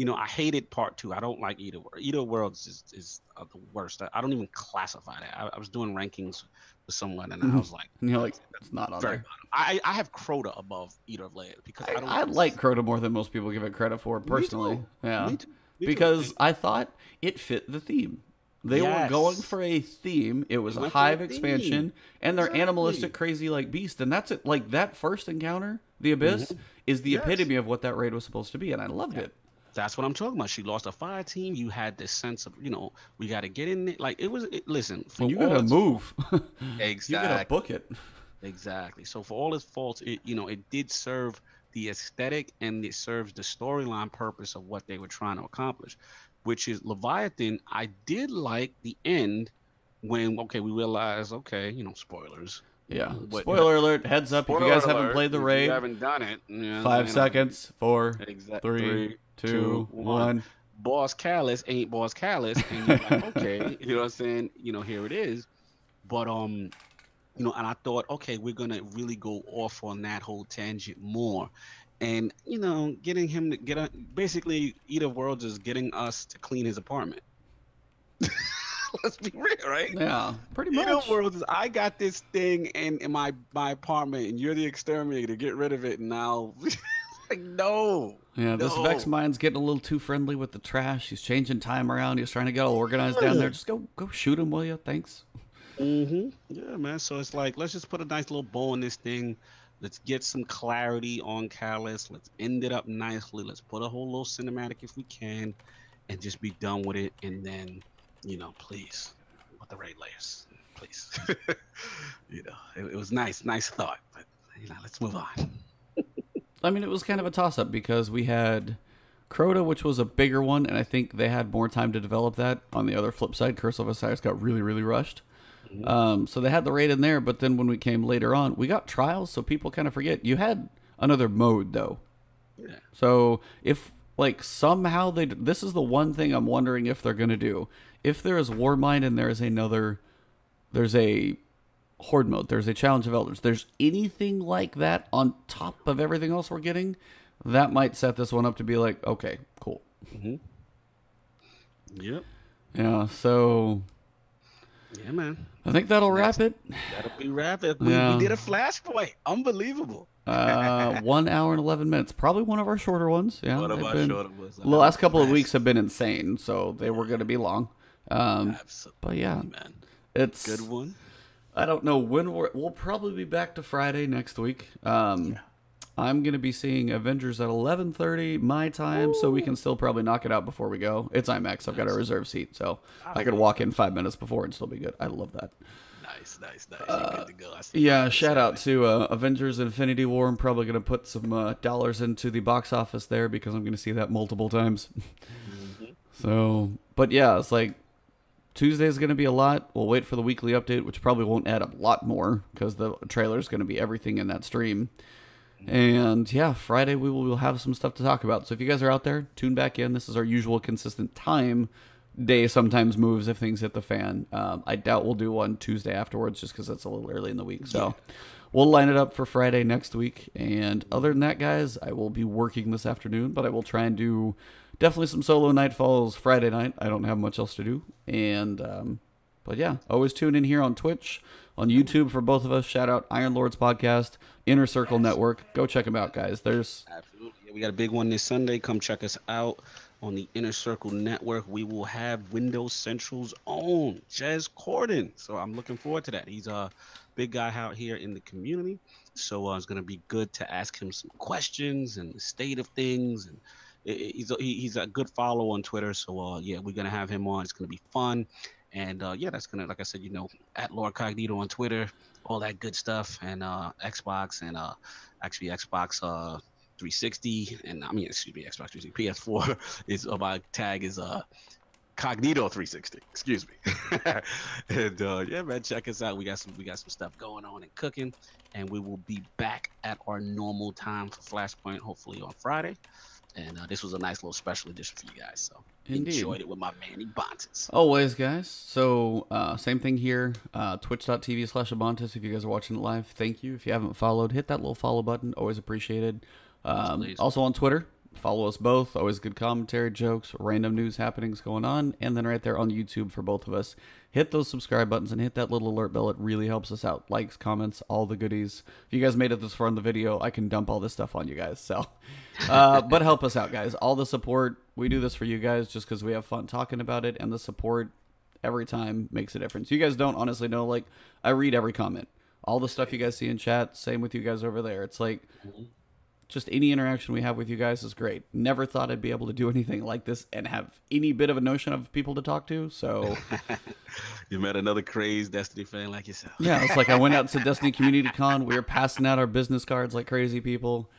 Speaker 1: I hated part 2. I don't like either world. Either world is the worst. I don't even classify that. I was doing rankings with someone, and I was like,
Speaker 2: and you're like, it's not on there.
Speaker 1: I have Crota above either of layers because
Speaker 2: I like Crota more than most people give it credit for personally.
Speaker 1: Me too.
Speaker 2: Yeah,
Speaker 1: Me too.
Speaker 2: Because I thought it fit the theme. They were going for a theme. It was a hive expansion, and they're animalistic, crazy like beast, and that's it. Like that first encounter, the Abyss, is the epitome of what that raid was supposed to be, and I loved it.
Speaker 1: That's what I'm talking about. She lost a fire team. You had this sense of, we got to get in it. Like it was. Listen,
Speaker 2: and you gotta move.
Speaker 1: Exactly.
Speaker 2: You gotta book it.
Speaker 1: Exactly. So for all its faults, it did serve the aesthetic and it serves the storyline purpose of what they were trying to accomplish, which is Leviathan. I did like the end when we realized spoilers.
Speaker 2: Yeah. Spoiler alert. Heads up if you guys haven't played the raid.
Speaker 1: If you haven't done it.
Speaker 2: 5 seconds. 4, 3, 2, 1.
Speaker 1: Boss Callus ain't Boss Callus, and you're like, okay, you know what I'm saying? Here it is. But and I thought, okay, we're gonna really go off on that whole tangent more, and getting him to basically Eater Worlds is getting us to clean his apartment. Let's be real, right?
Speaker 2: Yeah, pretty much.
Speaker 1: Eater Worlds is, I got this thing in my apartment, and you're the exterminator. Get rid of it now. Like, no.
Speaker 2: Yeah, this Vex Mind's getting a little too friendly with the trash. He's changing time around. He's trying to get all organized down there. Just go shoot him, will you? Thanks.
Speaker 1: Yeah, man. So it's like, let's just put a nice little bow on this thing. Let's get some clarity on Callus. Let's end it up nicely. Let's put a whole little cinematic if we can, and just be done with it. And then, please, with the raid layers, please. It was nice thought, but let's move on.
Speaker 2: I mean, it was kind of a toss-up because we had Crota, which was a bigger one, and I think they had more time to develop that. On the other flip side, Curse of Osiris got really, really rushed. So they had the raid in there, but then when we came later on, we got Trials, so people kind of forget. You had another mode, though.
Speaker 1: Yeah.
Speaker 2: So if, somehow this is the one thing I'm wondering if they're going to do. If there is Warmind and there's a Horde mode, there's a Challenge of Elders, there's anything like that on top of everything else we're getting, that might set this one up to be like, okay, cool.
Speaker 1: Yep.
Speaker 2: Yeah, so...
Speaker 1: Yeah, man.
Speaker 2: I think that'll wrap it.
Speaker 1: That'll be wrap it. We did a Flashpoint. Unbelievable.
Speaker 2: 1 hour and 11 minutes. Probably one of our shorter ones. Yeah.
Speaker 1: One of our shorter ones.
Speaker 2: The last couple of weeks have been insane, so they were going to be long.
Speaker 1: Absolutely,
Speaker 2: but yeah,
Speaker 1: man.
Speaker 2: It's
Speaker 1: good one.
Speaker 2: I don't know when we'll probably be back to Friday next week. I'm going to be seeing Avengers at 11:30 my time, so we can still probably knock it out before we go. It's IMAX. I've got a reserved seat, so I could walk in 5 minutes before and still be good. I love that.
Speaker 1: Nice. Good to go.
Speaker 2: Yeah, shout out to Avengers Infinity War. I'm probably going to put some dollars into the box office there because I'm going to see that multiple times. So, but yeah, it's like Tuesday's going to be a lot. We'll wait for the weekly update, which probably won't add a lot more because the trailer is going to be everything in that stream. And yeah, Friday we will have some stuff to talk about. So if you guys are out there, tune back in. This is our usual consistent time. Day sometimes moves if things hit the fan. I doubt we'll do one Tuesday afterwards just because it's a little early in the week. So we'll line it up for Friday next week. And other than that, guys, I will be working this afternoon, but I will try and do definitely some solo Nightfalls Friday night. I don't have much else to do. And but yeah, always tune in here on Twitch, on YouTube for both of us. Shout out Iron Lords Podcast, Inner Circle Network. Go check them out, guys.
Speaker 1: Absolutely. Yeah, we got a big one this Sunday. Come check us out on the Inner Circle Network. We will have Windows Central's own Jez Corden. So I'm looking forward to that. He's a big guy out here in the community. So it's going to be good to ask him some questions and the state of things. And he's a good follow on Twitter. So yeah, we're going to have him on. It's going to be fun. And yeah, that's going to, like I said, at Lord Cognito on Twitter, all that good stuff. And Xbox and actually Xbox 360. And I mean, excuse me, Xbox 360. PS4 is my tag is Cognito 360. Excuse me. And yeah, man, check us out. We got some stuff going on and cooking. And we will be back at our normal time for Flashpoint, hopefully on Friday. And this was a nice little special edition for you guys. So enjoyed it with my man Ebontis.
Speaker 2: Always, guys. So same thing here. Twitch.tv/Ebontis. If you guys are watching it live, thank you. If you haven't followed, hit that little follow button. Always appreciated. Also on Twitter, follow us both. Always good commentary, jokes, random news happenings going on. And then right there on YouTube for both of us, hit those subscribe buttons and hit that little alert bell. It really helps us out. Likes, comments, all the goodies. If you guys made it this far in the video, I can dump all this stuff on you guys. So, but help us out, guys. All the support. We do this for you guys just because we have fun talking about it, and the support every time makes a difference. You guys don't honestly know, like, I read every comment. All the stuff you guys see in chat, same with you guys over there. It's like, just any interaction we have with you guys is great. Never thought I'd be able to do anything like this and have any bit of a notion of people to talk to. So
Speaker 1: you met another crazed Destiny fan like yourself.
Speaker 2: Yeah, it's like I went out to Destiny Community Con. We were passing out our business cards like crazy people.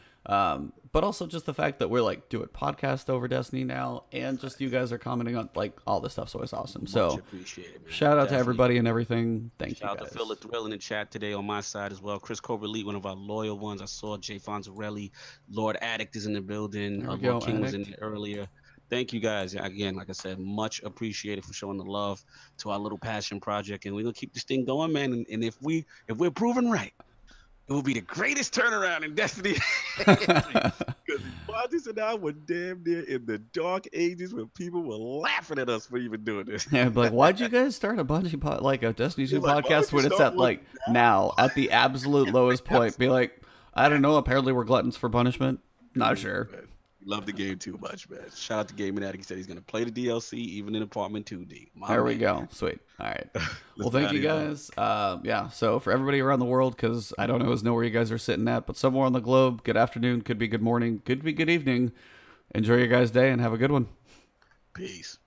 Speaker 2: But also just the fact that we're like doing podcast over Destiny now, and just you guys are commenting on like all this stuff's always awesome.
Speaker 1: Much
Speaker 2: So
Speaker 1: appreciated, man.
Speaker 2: shout out
Speaker 1: Definitely.
Speaker 2: to everybody and everything. Thank you
Speaker 1: Shout out
Speaker 2: guys.
Speaker 1: to Phil the Thrill in the chat today on my side as well. Chris Cobra Elite, one of our loyal ones. I saw Jay Fonzarelli. Lord Addict is in the building.
Speaker 2: There we
Speaker 1: Lord
Speaker 2: go,
Speaker 1: King was in
Speaker 2: Addict.
Speaker 1: there earlier. Thank you guys. Again, like I said, much appreciated for showing the love to our little passion project. And we're gonna keep this thing going, man. And if we're proven right, it will be the greatest turnaround in Destiny history. Because Ebontis and I were damn near in the dark ages when people were laughing at us for even doing this.
Speaker 2: Yeah, like, why'd you guys start a Bungie like a Destiny 2
Speaker 1: Like, why
Speaker 2: podcast
Speaker 1: would you
Speaker 2: when it's
Speaker 1: start
Speaker 2: at
Speaker 1: one
Speaker 2: like now at the absolute lowest point? Be like, I don't know. Apparently, we're gluttons for punishment. Not sure.
Speaker 1: Man, love the game too much, man. Shout out to Gaming Addict. He said he's gonna play the DLC even in Apartment 2D.
Speaker 2: There we go. Sweet. All right. Well, thank you guys. Yeah. So for everybody around the world, because I don't always know where you guys are sitting at, but somewhere on the globe, good afternoon, could be good morning, could be good evening. Enjoy your guys' day and have a good one.
Speaker 1: Peace.